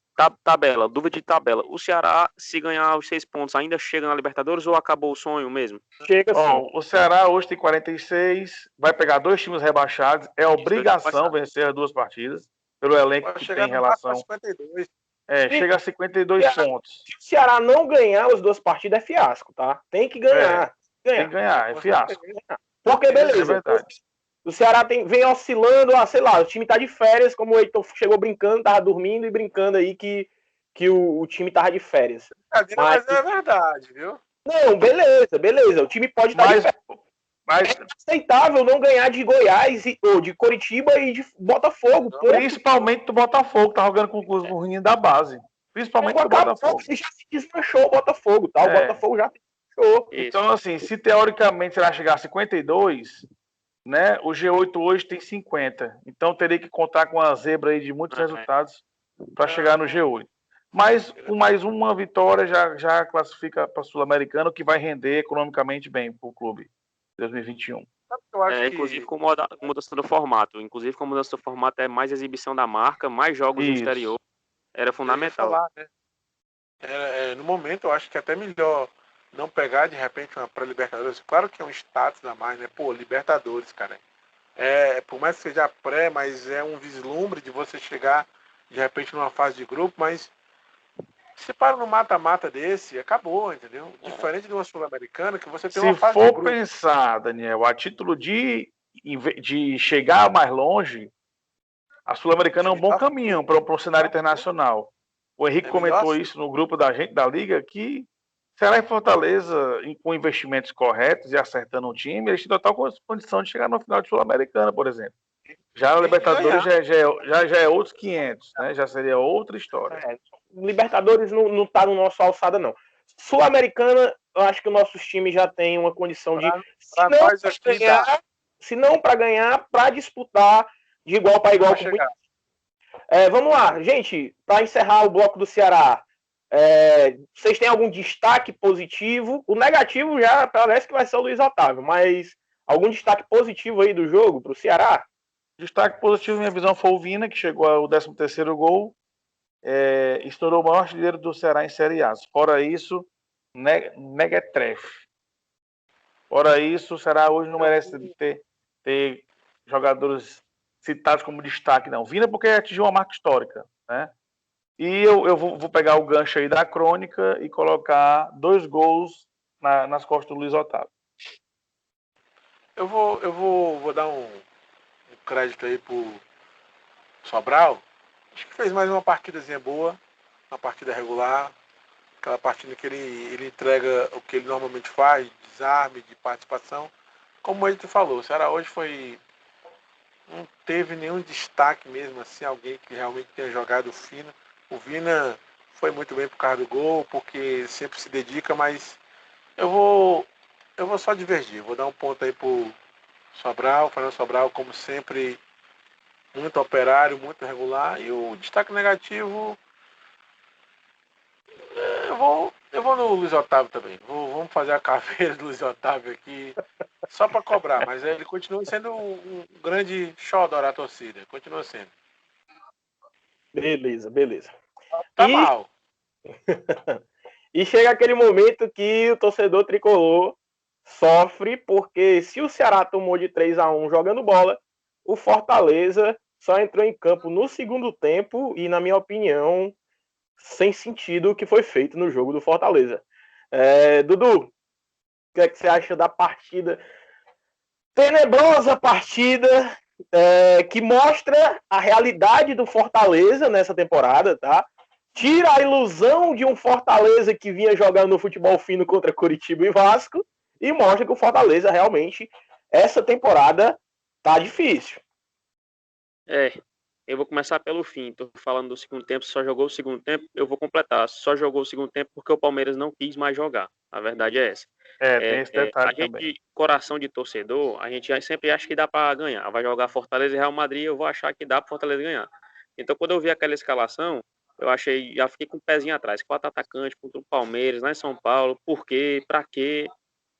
Dúvida de tabela. O Ceará, se ganhar os 6 pontos, ainda chega na Libertadores ou acabou o sonho mesmo?
Chega sim.
O Ceará hoje tem 46, vai pegar 2 times rebaixados, é obrigação vencer as 2 partidas, pelo elenco que tem em relação.
52.
Chega a 52 pontos.
Se o Ceará não ganhar as 2 partidas, é fiasco, tá? Tem que ganhar.
Tem que ganhar, é fiasco.
Porque, beleza.
É verdade.
O Ceará vem oscilando, sei lá, o time tá de férias, como o Heitor chegou brincando, tava dormindo e brincando aí que o time tava de férias.
Mas não é verdade, viu?
Não, beleza. O time pode estar de férias. Mas é aceitável não ganhar de Goiás, ou de Coritiba e de Botafogo.
Principalmente do Botafogo, tá jogando com o ruim da base. Principalmente do Botafogo.
Já se desmanchou o Botafogo, tá? O Botafogo já se desmanchou.
Então, assim, se teoricamente será chegar a 52, né? O G8 hoje tem 50. Então teria que contar com uma zebra aí de muitos resultados para chegar no G8. Mas com mais uma vitória já classifica para a Sul-Americana, o que vai render economicamente bem para o clube 2021.
Inclusive com mudança do formato. Inclusive com mudança do formato é mais exibição da marca, mais jogos no exterior. Era fundamental.
Falar, né? No momento eu acho que é até melhor não pegar de repente uma pré-Libertadores. Claro que é um status a mais, né? Pô, Libertadores, cara. Por mais que seja pré, mas é um vislumbre de você chegar de repente numa fase de grupo, mas se para no mata-mata desse, acabou, entendeu? Diferente de uma Sul-Americana que você tem uma fase de grupo.
Se for pensar, Daniel, a título de chegar mais longe, a Sul-Americana é um bom caminho para um cenário internacional. O Henrique comentou isso no grupo da gente, da Liga, que Ceará e Fortaleza, com investimentos corretos e acertando o time, eles têm total condição de chegar no final de Sul-Americana, por exemplo. Já a Libertadores já é outros 500, né? Já seria outra história.
Libertadores não tá no nosso alçada, não. Sul-Americana, eu acho que os nossos times já têm uma condição de... Se não para ganhar, para disputar de igual para igual. Vamos lá, gente, para encerrar o bloco do Ceará, vocês têm algum destaque positivo? O negativo já parece que vai ser o Luiz Otávio, mas algum destaque positivo aí do jogo para o Ceará?
Destaque positivo, minha visão, foi o Vina, que chegou ao 13º gol, estourou o maior artilheiro do Ceará em Série A. Fora isso, Mequetrefe. Fora isso, o Ceará hoje não merece ter jogadores citados como destaque, não. Vina porque atingiu uma marca histórica, né? E eu vou pegar o gancho aí da crônica e colocar 2 gols nas costas do Luiz Otávio.
Eu vou dar um crédito aí pro Sobral. Acho que fez mais uma partidazinha boa, uma partida regular, aquela partida que ele entrega o que ele normalmente faz, de desarme, de participação. Como ele te falou, o Ceará hoje não teve nenhum destaque mesmo, assim, alguém que realmente tenha jogado fino. O Vina foi muito bem por causa do gol, porque sempre se dedica, mas eu vou só divergir. Vou dar um ponto aí pro Sobral, Fernando Sobral, como sempre, muito operário, muito regular. E o destaque negativo, eu vou no Luiz Otávio também. Vamos fazer a caveira do Luiz Otávio aqui, só para cobrar. Mas ele continua sendo um grande xodó da torcida. Continua sendo.
Beleza.
Tá mal.
E chega aquele momento que o torcedor tricolor sofre, porque se o Ceará tomou de 3-1 jogando bola, o Fortaleza só entrou em campo no segundo tempo e, na minha opinião, sem sentido o que foi feito no jogo do Fortaleza. Dudu, o que é que você acha da partida? Tenebrosa partida que mostra a realidade do Fortaleza nessa temporada, tá? Tira a ilusão de um Fortaleza que vinha jogando no futebol fino contra Coritiba e Vasco e mostra que o Fortaleza realmente, essa temporada, tá difícil.
Eu vou começar pelo fim. Tô falando do segundo tempo, só jogou o segundo tempo. Eu vou completar. Só jogou o segundo tempo porque o Palmeiras não quis mais jogar. A verdade é essa.
Tem esse
A
detalhe também.
gente, coração de torcedor, a gente sempre acha que dá para ganhar. Vai jogar Fortaleza e Real Madrid, eu vou achar que dá para Fortaleza ganhar. Então, quando eu vi aquela escalação, já fiquei com o pezinho atrás. 4 atacantes contra o Palmeiras, lá em São Paulo. Por quê? Pra quê?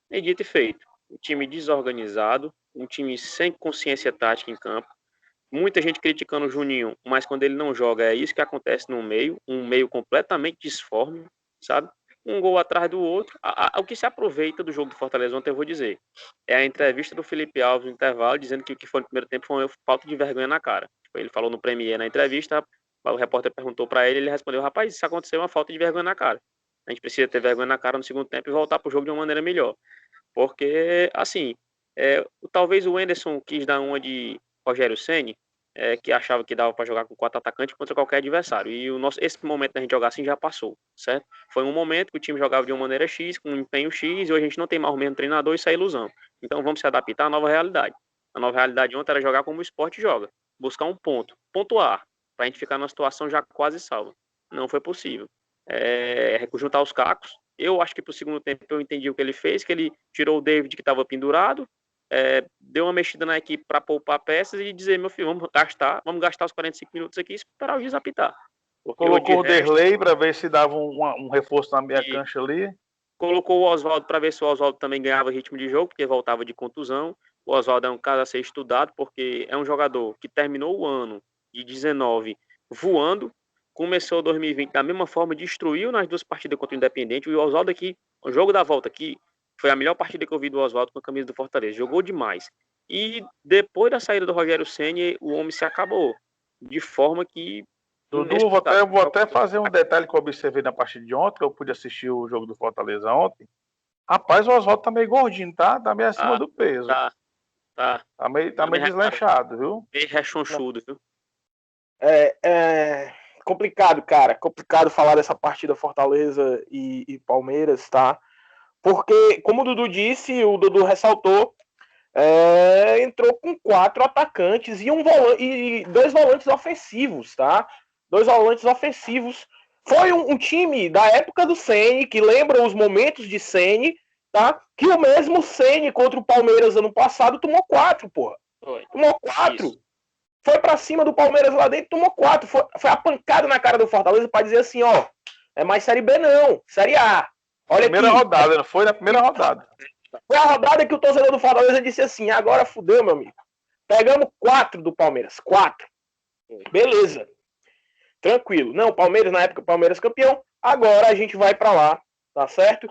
E dito e feito. Um time desorganizado, um time sem consciência tática em campo. Muita gente criticando o Juninho, mas quando ele não joga, é isso que acontece no meio, um meio completamente disforme, sabe? Um gol atrás do outro. O que se aproveita do jogo do Fortaleza ontem, eu vou dizer, é a entrevista do Felipe Alves no intervalo, dizendo que o que foi no primeiro tempo foi uma falta de vergonha na cara. Ele falou no Premier na entrevista, o repórter perguntou para ele, ele respondeu: rapaz, isso aconteceu, uma falta de vergonha na cara. A gente precisa ter vergonha na cara no segundo tempo e voltar para o jogo de uma maneira melhor. Porque, assim, talvez o Enderson quis dar uma de Rogério Ceni, que achava que dava para jogar com 4 atacantes contra qualquer adversário. E esse momento da gente jogar assim já passou, certo? Foi um momento que o time jogava de uma maneira X, com um empenho X, e hoje a gente não tem mais o mesmo treinador, e isso é ilusão. Então vamos se adaptar à nova realidade. A nova realidade ontem era jogar como o esporte joga, buscar um pontuar, para a gente ficar numa situação já quase salva. Não foi possível. Juntar os cacos. Eu acho que pro segundo tempo eu entendi o que ele fez, que ele tirou o David que estava pendurado, deu uma mexida na equipe para poupar peças e dizer: meu filho, vamos gastar os 45 minutos aqui e esperar o juiz apitar.
Colocou o Derlei para ver se dava um reforço na meia cancha ali.
Colocou o Oswaldo para ver se o Oswaldo também ganhava ritmo de jogo, porque voltava de contusão. O Oswaldo é um caso a ser estudado, porque é um jogador que terminou o ano de 19 voando, começou 2020 da mesma forma, destruiu nas 2 partidas contra o Independente. E o Oswaldo aqui, o jogo da volta aqui, foi a melhor partida que eu vi do Oswaldo com a camisa do Fortaleza. Jogou demais. E depois da saída do Rogério Ceni, o homem se acabou. De forma que...
Dudu, vou até fazer um detalhe que eu observei na partida de ontem, que eu pude assistir o jogo do Fortaleza ontem. Rapaz, o Oswaldo tá meio gordinho, tá? Tá meio acima do peso.
Tá
meio desleixado, viu?
Meio rechonchudo, viu?
Complicado, cara. Complicado falar dessa partida Fortaleza e Palmeiras, tá? Porque, como o Dudu disse, o Dudu ressaltou, entrou com 4 atacantes e 2 volantes ofensivos, tá? 2 volantes ofensivos. Foi um time da época do Ceni, que lembra os momentos de Ceni, tá? Que o mesmo Ceni contra o Palmeiras ano passado tomou 4, porra. Tomou 4. Isso. Foi pra cima do Palmeiras lá dentro, tomou 4. Foi a pancada na cara do Fortaleza pra dizer assim, ó, é mais Série B não, Série A. Olha
primeira
aqui.
Rodada, não foi na primeira rodada.
Foi a rodada que o torcedor do Fortaleza disse assim, agora fudeu, meu amigo. Pegamos 4 do Palmeiras, 4. Beleza. Tranquilo. Não, Palmeiras, na época, Palmeiras campeão. Agora a gente vai pra lá, tá certo?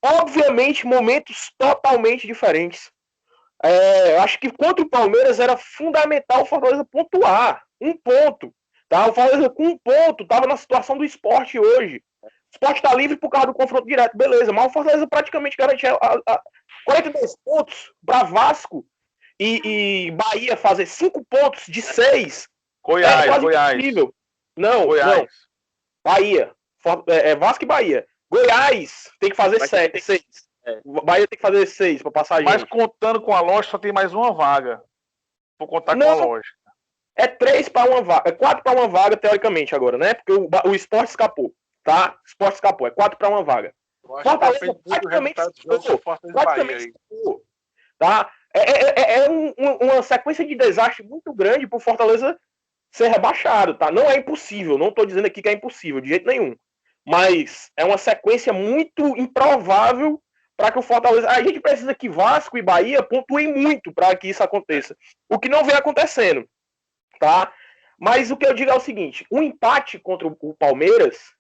Obviamente, momentos totalmente diferentes. Eu acho que contra o Palmeiras era fundamental o Fortaleza pontuar. 1 ponto. Tá? O Fortaleza com 1 ponto estava na situação do Sport hoje. O Sport está livre por causa do confronto direto, beleza. Mas o Fortaleza praticamente garantia 42 pontos para Vasco e Bahia fazer 5 pontos de 6.
Goiás.
Impossível. Não,
Goiás.
Não. Bahia. Vasco e Bahia. Goiás tem que fazer 6. Bahia tem que fazer 6 para passar a gente.
Mas contando com a lógica, só tem mais uma vaga. Vou contar com a lógica.
É 3 para uma vaga. É 4 para uma vaga, teoricamente, agora, né? Porque o Sport escapou. Tá? O Sport escapou. É 4 para uma vaga. Fortaleza praticamente escapou. Tá? Uma sequência de desastre muito grande pro Fortaleza ser rebaixado, tá? Não é impossível. Não tô dizendo aqui que é impossível, de jeito nenhum. Mas é uma sequência muito improvável para que o Fortaleza... A gente precisa que Vasco e Bahia pontuem muito para que isso aconteça. O que não vem acontecendo. Tá? Mas o que eu digo é o seguinte, um empate contra o Palmeiras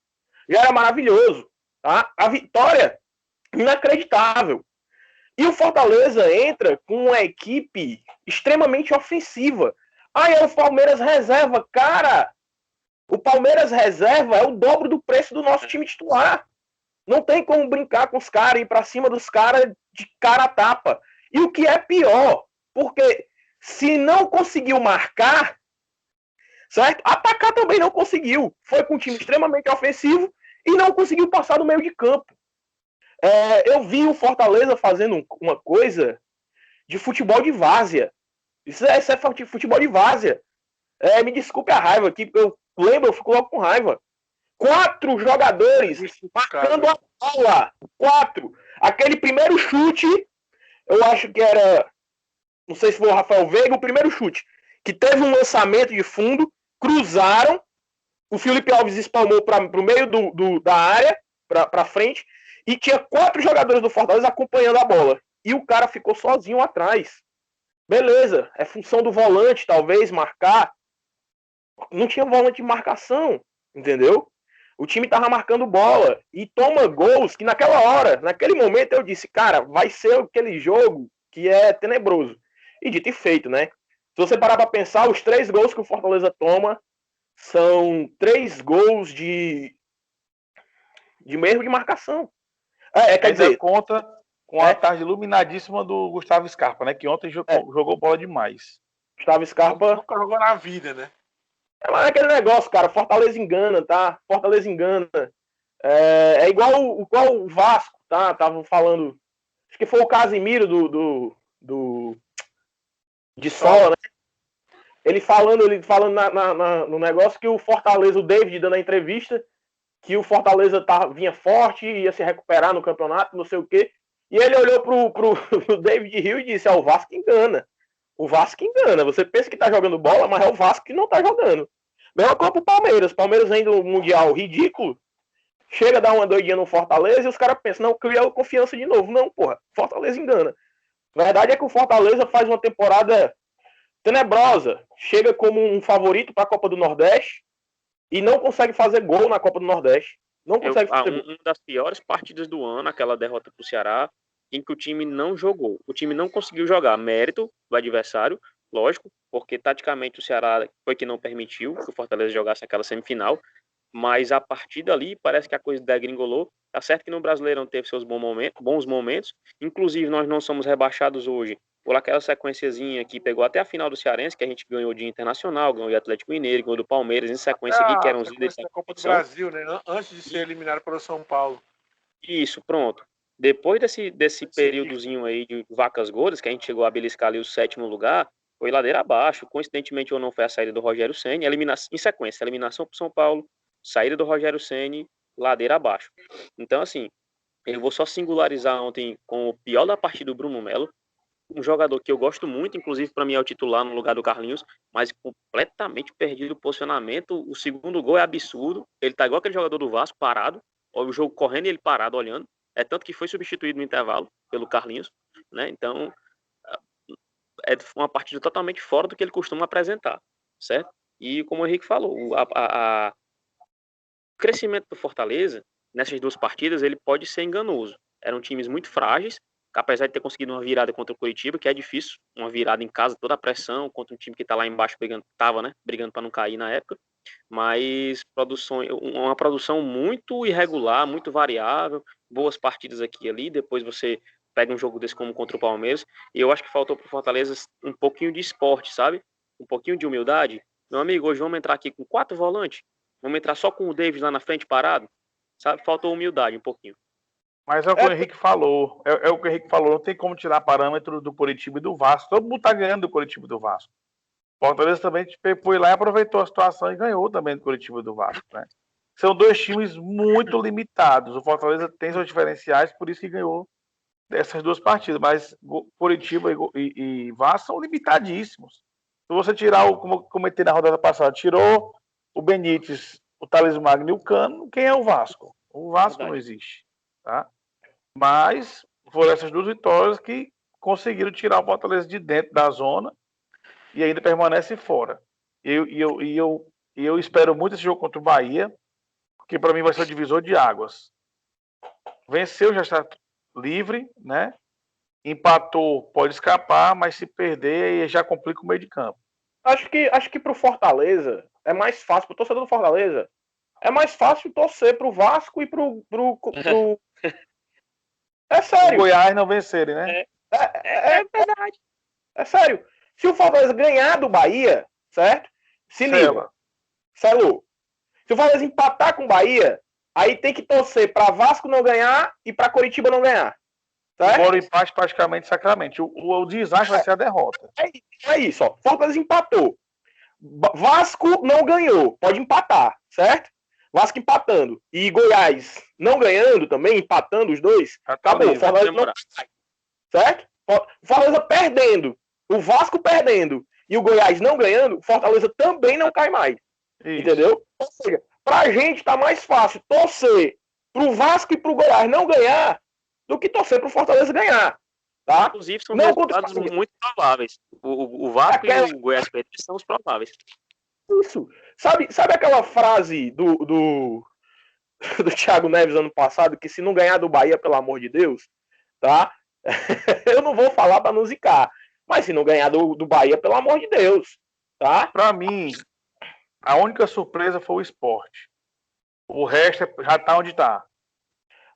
já era maravilhoso, tá? A vitória, inacreditável. E o Fortaleza entra com uma equipe extremamente ofensiva. Aí o Palmeiras reserva, cara, o Palmeiras reserva é o dobro do preço do nosso time titular. Não tem como brincar com os caras, ir pra cima dos caras de cara a tapa. E o que é pior, porque se não conseguiu marcar, certo? Atacar também não conseguiu. Foi com um time extremamente ofensivo e não conseguiu passar do meio de campo. Eu vi o Fortaleza fazendo uma coisa de futebol de várzea. Isso é futebol de várzea. Me desculpe a raiva aqui, porque eu fico logo com raiva. 4 jogadores marcando a bola. 4. Aquele primeiro chute, eu acho que era, não sei se foi o Rafael Veiga, o primeiro chute, que teve um lançamento de fundo, cruzaram, o Felipe Alves espalmou para o meio da área, para frente, e tinha 4 jogadores do Fortaleza acompanhando a bola. E o cara ficou sozinho atrás. Beleza, é função do volante, talvez, marcar. Não tinha volante de marcação, entendeu? O time tava marcando bola e toma gols que naquela hora, naquele momento eu disse, cara, vai ser aquele jogo que é tenebroso. E dito e feito, né? Se você parar pra pensar, os 3 gols que o Fortaleza toma são 3 gols de erro de marcação.
Quer dizer, conta com a tarde iluminadíssima do Gustavo Scarpa, né? Que ontem jogou bola demais.
Gustavo Scarpa
nunca jogou na vida, né?
Mas é aquele negócio, cara. Fortaleza engana, tá? Fortaleza engana. É igual o Vasco, tá? Estavam falando. Acho que foi o Casimiro de Sola, né? Ele falando no negócio que o Fortaleza, o David dando a entrevista, que o Fortaleza vinha forte, ia se recuperar no campeonato, não sei o quê. E ele olhou pro David Hill e disse: o Vasco engana. O Vasco engana. Você pensa que tá jogando bola, mas é o Vasco que não tá jogando. Mesma coisa pro Palmeiras. Palmeiras vem do Mundial ridículo. Chega a dar uma doidinha no Fortaleza e os caras pensam, não, cria confiança de novo. Não, porra. Fortaleza engana. A verdade é que o Fortaleza faz uma temporada tenebrosa. Chega como um favorito para a Copa do Nordeste e não consegue fazer gol na Copa do Nordeste. Não consegue fazer gol.
Uma das piores partidas do ano, aquela derrota pro Ceará, em que o time não jogou. O time não conseguiu jogar. Mérito do adversário, lógico, porque taticamente o Ceará foi que não permitiu que o Fortaleza jogasse aquela semifinal, mas a partir dali parece que a coisa degringolou. Tá certo que no Brasileirão teve seus bons momentos, inclusive nós não somos rebaixados hoje por aquela sequenciazinha que pegou até a final do Cearense, que a gente ganhou de Internacional, ganhou de Atlético Mineiro, ganhou do Palmeiras, em sequência aqui, que eram os líderes
da Copa do Brasil, né? Antes de ser eliminado pelo São Paulo.
Isso, pronto. Depois desse períodozinho aí de vacas gordas, que a gente chegou a beliscar ali o 7º lugar, foi ladeira abaixo. Coincidentemente ou não, foi a saída do Rogério Ceni, em sequência, eliminação para São Paulo, saída do Rogério Ceni, ladeira abaixo. Então, assim, eu vou só singularizar ontem com o pior da partida do Bruno Melo, um jogador que eu gosto muito, inclusive para mim é o titular no lugar do Carlinhos, mas completamente perdido o posicionamento. O segundo gol é absurdo. Ele tá igual aquele jogador do Vasco, parado, o jogo correndo e ele parado olhando. É tanto que foi substituído no intervalo pelo Carlinhos, né? Então, é uma partida totalmente fora do que ele costuma apresentar, certo? E como o Henrique falou, o crescimento do Fortaleza nessas 2 partidas ele pode ser enganoso. Eram times muito frágeis, apesar de ter conseguido uma virada contra o Curitiba, que é difícil, uma virada em casa, toda a pressão contra um time que está lá embaixo brigando para não cair na época, mas uma produção muito irregular, muito variável, boas partidas aqui e ali, depois você pega um jogo desse como contra o Palmeiras, e eu acho que faltou para o Fortaleza um pouquinho de esporte, sabe? Um pouquinho de humildade. Meu amigo, hoje vamos entrar aqui com 4 volantes, vamos entrar só com o David lá na frente parado, sabe? Faltou humildade um pouquinho.
Mas é o que o Henrique falou. É o que o Henrique falou. Não tem como tirar parâmetro do Coritiba e do Vasco. Todo mundo tá ganhando do Coritiba e do Vasco. O Fortaleza também foi lá e aproveitou a situação e ganhou também do Coritiba e do Vasco, né? São 2 times muito limitados. O Fortaleza tem seus diferenciais, por isso que ganhou dessas 2 partidas. Mas Coritiba e Vasco são limitadíssimos. Se você tirar, como comentei na rodada passada, tirou o Benítez, o Thales Magno e o Cano, quem é o Vasco? O Vasco não existe, tá? Mas foram essas 2 vitórias que conseguiram tirar o Fortaleza de dentro da zona e ainda permanece fora. Eu espero muito esse jogo contra o Bahia, que para mim vai ser o divisor de águas. Venceu, já está livre, né? Empatou, pode escapar, mas se perder, aí já complica o meio de campo.
Acho que pro Fortaleza é mais fácil, pro torcedor do Fortaleza, é mais fácil torcer pro Vasco e pro... É sério.
O Goiás não vencerem, né?
É verdade.
É sério. Se o Fortaleza ganhar do Bahia, certo? Se liga. Selou. Se o Fortaleza empatar com o Bahia, aí tem que torcer pra Vasco não ganhar e pra Coritiba não ganhar. Certo?
Agora o empate praticamente sacramente. O desastre vai ser a derrota.
É isso, ó. Fortaleza empatou. Vasco não ganhou, pode empatar, certo? Vasco empatando. E Goiás não ganhando também, empatando os dois. Acabou. Fortaleza não cai. Certo? Fortaleza perdendo. O Vasco perdendo. E o Goiás não ganhando, Fortaleza também não cai mais. Isso. Entendeu? Ou seja, pra gente tá mais fácil torcer pro Vasco e pro Goiás não ganhar do que torcer pro Fortaleza ganhar. Tá?
Inclusive, são resultados muito prováveis. O Vasco e o Goiás são os prováveis.
Isso. Sabe aquela frase do Thiago Neves ano passado, que se não ganhar do Bahia, pelo amor de Deus, tá? Eu não vou falar para não zicar, mas se não ganhar do Bahia, pelo amor de Deus, tá?
Para mim, a única surpresa foi o Sport. O resto já tá onde tá.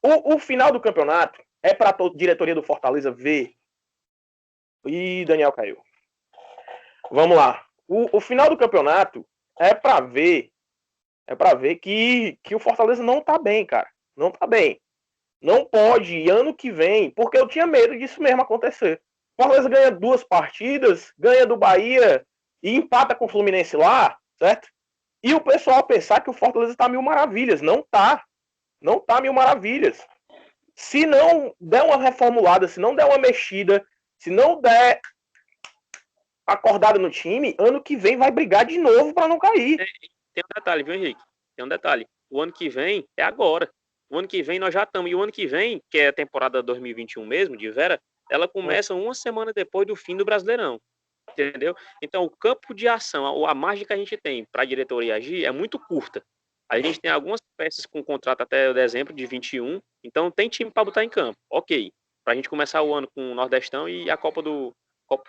O final do campeonato é para a diretoria do Fortaleza ver. Ih, Daniel caiu. Vamos lá. O final do campeonato é para ver que o Fortaleza não tá bem, cara. Não tá bem. Não pode, ano que vem, porque eu tinha medo disso mesmo acontecer. O Fortaleza ganha 2 partidas, ganha do Bahia e empata com o Fluminense lá, certo? E o pessoal pensar que o Fortaleza tá mil maravilhas. Não tá. Não tá mil maravilhas. Se não der uma reformulada, se não der uma mexida, se não der acordada no time, ano que vem vai brigar de novo para não cair.
Tem um detalhe, viu, Henrique? Tem um detalhe. O ano que vem é agora. O ano que vem nós já estamos. E o ano que vem, que é a temporada 2021 mesmo, de Vera, ela começa uma semana depois do fim do Brasileirão. Entendeu? Então, o campo de ação, a margem que a gente tem para a diretoria agir é muito curta. A gente tem algumas peças com contrato até dezembro de 21. Então, tem time para botar em campo. Ok. Para a gente começar o ano com o Nordestão e a Copa do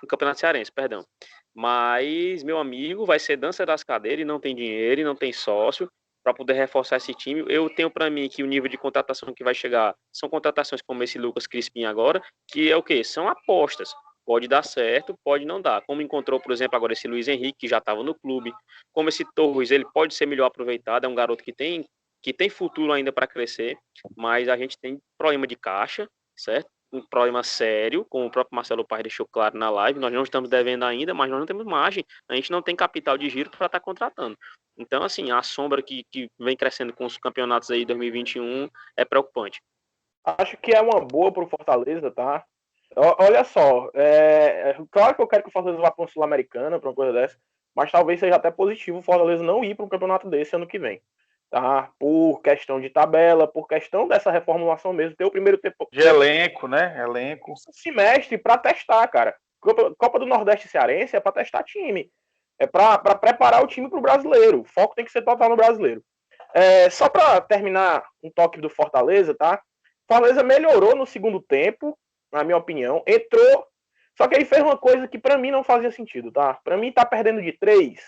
Campeonato Cearense, perdão. Mas, meu amigo, vai ser dança das cadeiras e não tem dinheiro e não tem sócio para poder reforçar esse time. Eu tenho para mim que o nível de contratação que vai chegar são contratações como esse Lucas Crispim agora, que é o quê? São apostas. Pode dar certo, pode não dar. Como encontrou, por exemplo, agora esse Luiz Henrique, que já estava no clube. Como esse Torres, ele pode ser melhor aproveitado. É um garoto que tem futuro ainda para crescer, mas a gente tem problema de caixa, certo? Um problema sério, como o próprio Marcelo Paes deixou claro na live. Nós não estamos devendo ainda, mas nós não temos margem. A gente não tem capital de giro para estar contratando. Então, assim, a sombra que vem crescendo com os campeonatos aí 2021 é preocupante.
Acho que é uma boa pro Fortaleza, tá? Olha só, claro que eu quero que o Fortaleza vá para uma Sul-Americana, para uma coisa dessa, mas talvez seja até positivo o Fortaleza não ir para um campeonato desse ano que vem. Tá? Por questão de tabela, por questão dessa reformulação mesmo, ter o primeiro tempo
de elenco, né? Elenco.
Semestre para testar, cara. Copa do Nordeste Cearense é para testar time. É para preparar o time para o brasileiro. O foco tem que ser total no brasileiro. Só para terminar um toque do Fortaleza, tá? Fortaleza melhorou no segundo tempo, na minha opinião. Entrou, só que aí fez uma coisa que para mim não fazia sentido, tá? Para mim tá perdendo de 3.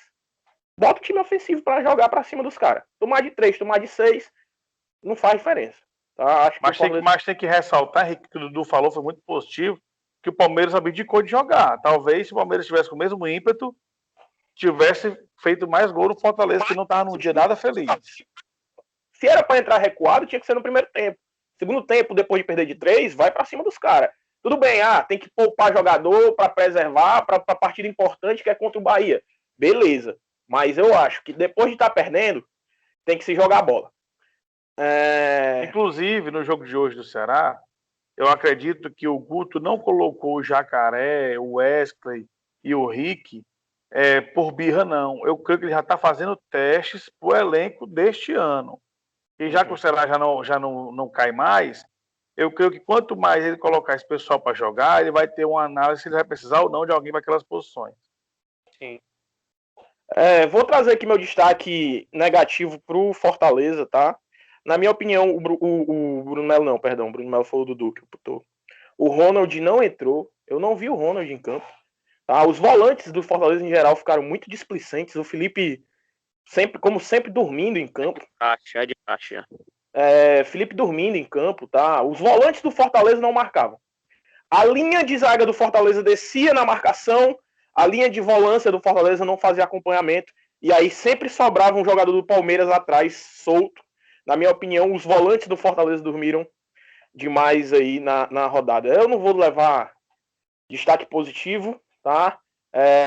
Bota o time ofensivo para jogar para cima dos caras. Tomar de 3, tomar de 6, não faz diferença. Tá? Acho que
mas tem que ressaltar, Henrique, que o Dudu falou, foi muito positivo, que o Palmeiras abdicou de jogar. Talvez se o Palmeiras estivesse com o mesmo ímpeto, tivesse feito mais gol no Fortaleza, que não estava num dia nada feliz.
Se era para entrar recuado, tinha que ser no primeiro tempo. Segundo tempo, depois de perder de 3, vai para cima dos caras. Tudo bem, tem que poupar jogador para preservar, para partida importante que é contra o Bahia. Beleza. Mas eu acho que depois de estar perdendo, tem que se jogar a bola.
Inclusive, no jogo de hoje do Ceará, eu acredito que o Guto não colocou o Jacaré, o Wesley e o Rick por birra, não. Eu creio que ele já está fazendo testes para o elenco deste ano. E já que o Ceará já não cai mais, eu creio que quanto mais ele colocar esse pessoal para jogar, ele vai ter uma análise se ele vai precisar ou não de alguém para aquelas posições.
Sim. Vou trazer aqui meu destaque negativo pro Fortaleza, tá? Na minha opinião, o Bruno Melo não, perdão. O Bruno Melo foi o Dudu que botou. O Ronald não entrou. Eu não vi o Ronald em campo. Tá? Os volantes do Fortaleza, em geral, ficaram muito displicentes. O Felipe, como sempre, dormindo em campo.
De caixa.
Felipe dormindo em campo, tá? Os volantes do Fortaleza não marcavam. A linha de zaga do Fortaleza descia na marcação. A linha de volância do Fortaleza não fazia acompanhamento. E aí sempre sobrava um jogador do Palmeiras atrás, solto. Na minha opinião, os volantes do Fortaleza dormiram demais aí na rodada. Eu não vou levar destaque positivo, tá?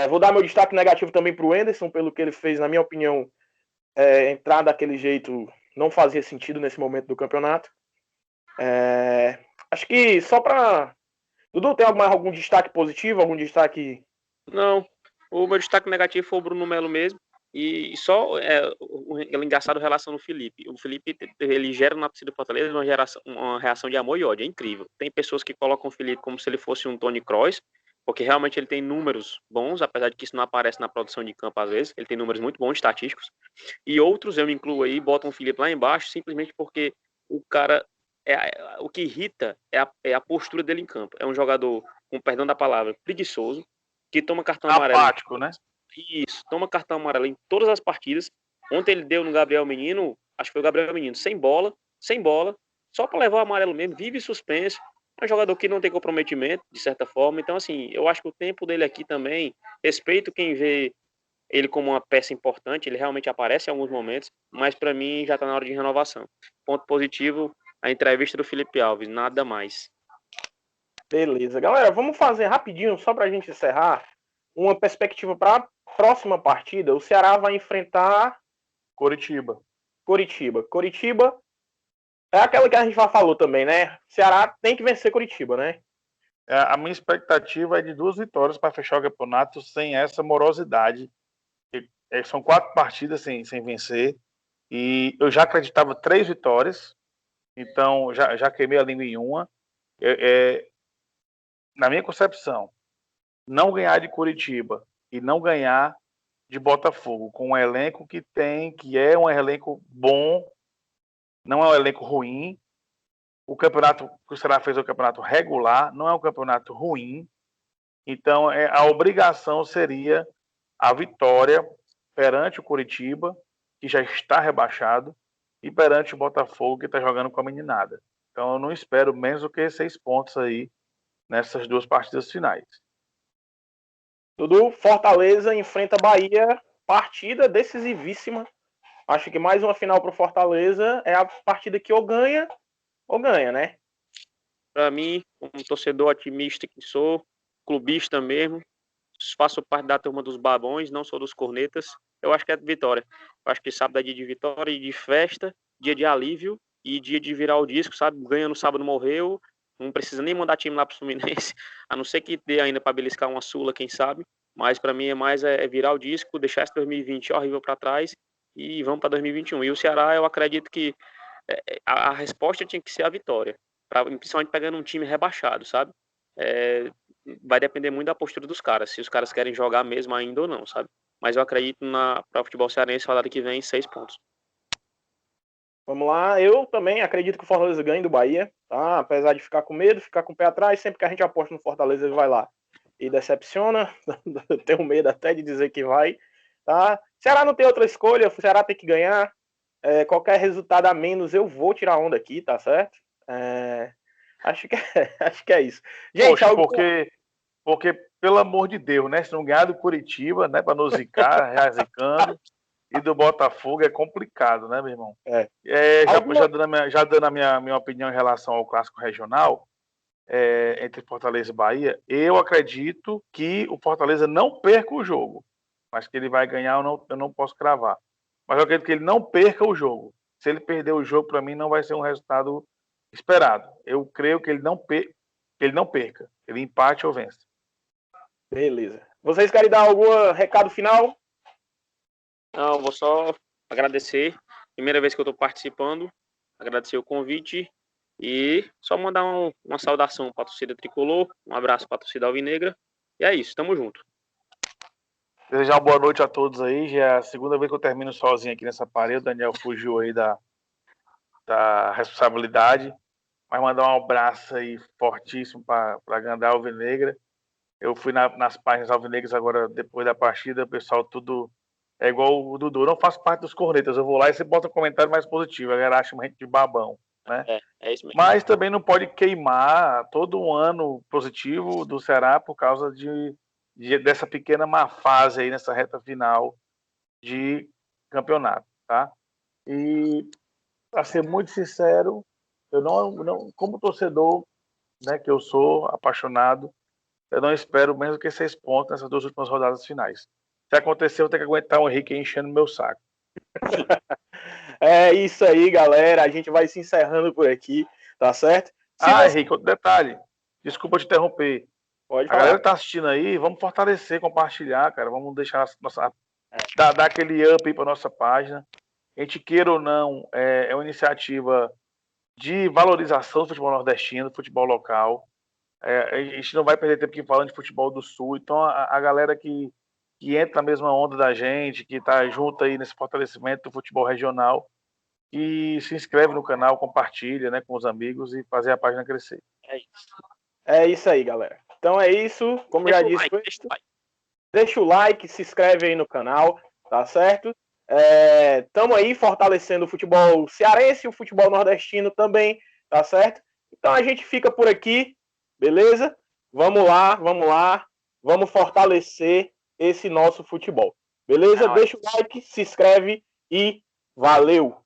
Vou dar meu destaque negativo também para o Anderson, pelo que ele fez, na minha opinião, entrar daquele jeito não fazia sentido nesse momento do campeonato. Acho que só para... Dudu, tem algum destaque positivo, algum destaque...
Não, o meu destaque negativo foi o Bruno Melo mesmo. E só o engraçado relação no Felipe. O Felipe, ele gera na torcida do Fortaleza uma reação de amor e ódio. É incrível. Tem pessoas que colocam o Felipe como se ele fosse um Toni Kroos, porque realmente ele tem números bons, apesar de que isso não aparece na produção de campo às vezes. Ele tem números muito bons, estatísticos. E outros, eu me incluo aí, botam o Felipe lá embaixo, simplesmente porque o cara... o que irrita é a postura dele em campo. É um jogador, com perdão da palavra, preguiçoso, que toma cartão amarelo.
Apático, né?
Isso, toma cartão amarelo em todas as partidas. Ontem ele deu no Gabriel Menino, acho que foi o Gabriel Menino, sem bola, só para levar o amarelo mesmo, vive suspenso. É um jogador que não tem comprometimento, de certa forma. Então, assim, eu acho que o tempo dele aqui também, respeito quem vê ele como uma peça importante, ele realmente aparece em alguns momentos, mas para mim já está na hora de renovação. Ponto positivo, a entrevista do Felipe Alves, nada mais.
Beleza. Galera, vamos fazer rapidinho, só para a gente encerrar, uma perspectiva para a próxima partida. O Ceará vai enfrentar
Coritiba.
Coritiba é aquela que a gente já falou também, né? O Ceará tem que vencer Coritiba, né?
A minha expectativa é de 2 vitórias para fechar o campeonato sem essa morosidade. São 4 partidas sem vencer. E eu já acreditava 3 vitórias. Então, já queimei a língua em uma. Na minha concepção, não ganhar de Curitiba e não ganhar de Botafogo, com um elenco que é um elenco bom, não é um elenco ruim. O campeonato que o Ceará fez é um campeonato regular, não é um campeonato ruim. Então, a obrigação seria a vitória perante o Curitiba, que já está rebaixado, e perante o Botafogo, que está jogando com a meninada. Então, eu não espero menos do que 6 pontos aí nessas 2 partidas finais.
Dudu, Fortaleza enfrenta Bahia, partida decisivíssima. Acho que mais uma final para o Fortaleza é a partida que ou ganha, né?
Para mim, como torcedor otimista que sou, clubista mesmo, faço parte da turma dos babões, não sou dos cornetas, eu acho que é vitória. Eu acho que sábado é dia de vitória e de festa, dia de alívio e dia de virar o disco, sabe? Ganha no sábado, morreu, não precisa nem mandar time lá pro Fluminense, a não ser que dê ainda para beliscar uma Sula, quem sabe. Mas para mim é mais virar o disco, deixar esse 2020 horrível para trás e vamos para 2021. E o Ceará, eu acredito que a resposta tinha que ser a vitória, principalmente pegando um time rebaixado, sabe? Vai depender muito da postura dos caras, se os caras querem jogar mesmo ainda ou não, sabe? Mas eu acredito para o futebol cearense rodada que vem 6 pontos.
Vamos lá, eu também acredito que o Fortaleza ganhe do Bahia, tá? Apesar de ficar com medo, ficar com o pé atrás, sempre que a gente aposta no Fortaleza ele vai lá e decepciona. Tenho medo até de dizer que vai, tá? Ceará não tem outra escolha, o Ceará tem que ganhar. Qualquer resultado a menos eu vou tirar onda aqui, tá certo? Acho que é isso.
Gente, poxa, porque, pelo amor de Deus, né? Se não ganhar do Curitiba, né? Para nos zicar, zicando, e do Botafogo é complicado, né, meu irmão? Já dando a minha opinião em relação ao clássico regional, entre Fortaleza e Bahia, eu acredito que o Fortaleza não perca o jogo, mas que ele vai ganhar eu não posso cravar. Mas eu acredito que ele não perca o jogo. Se ele perder o jogo, para mim, não vai ser um resultado esperado. Eu creio que ele não perca. Ele empate ou vence.
Beleza. Vocês querem dar algum recado final?
Não, vou só agradecer. Primeira vez que eu estou participando. Agradecer o convite. E só mandar uma saudação para a torcida tricolor. Um abraço para a torcida alvinegra. E é isso, tamo junto.
Desejar uma boa noite a todos aí. Já é a segunda vez que eu termino sozinho aqui nessa parede. O Daniel fugiu aí da responsabilidade. Mas mandar um abraço aí fortíssimo para a Gandá Alvinegra. Eu fui nas páginas alvinegras agora, depois da partida, o pessoal tudo é igual o Dudu. Eu não faço parte dos cornetas, eu vou lá e você bota um comentário mais positivo. A galera acha uma gente de babão, né?
É isso mesmo.
Mas também não pode queimar todo um ano positivo do Ceará por causa dessa pequena má fase aí nessa reta final de campeonato, tá? E, para ser muito sincero, eu não como torcedor, né, que eu sou apaixonado, Eu não espero menos do que 6 pontos nessas 2 últimas rodadas finais. Se acontecer, eu vou ter que aguentar o Henrique enchendo meu saco.
É isso aí, galera. A gente vai se encerrando por aqui, tá certo?
Henrique, outro detalhe. Desculpa te interromper.
Pode
A galera
falar.
que tá assistindo aí, vamos fortalecer, compartilhar, cara. Vamos deixar dar aquele up aí pra nossa página. A gente queira ou não, é uma iniciativa de valorização do futebol nordestino, do futebol local. A gente não vai perder tempo aqui falando de futebol do Sul. Então, a galera que entra na mesma onda da gente, que tá junto aí nesse fortalecimento do futebol regional, e se inscreve no canal, compartilha, né, com os amigos e fazer a página crescer.
É isso aí, galera. Então é isso. Como já disse, deixa o like, se inscreve aí no canal, tá certo? Tamo aí fortalecendo o futebol cearense e o futebol nordestino também, tá certo? Então a gente fica por aqui, beleza? Vamos lá, vamos fortalecer esse nosso futebol, beleza? Deixa o like, se inscreve e valeu!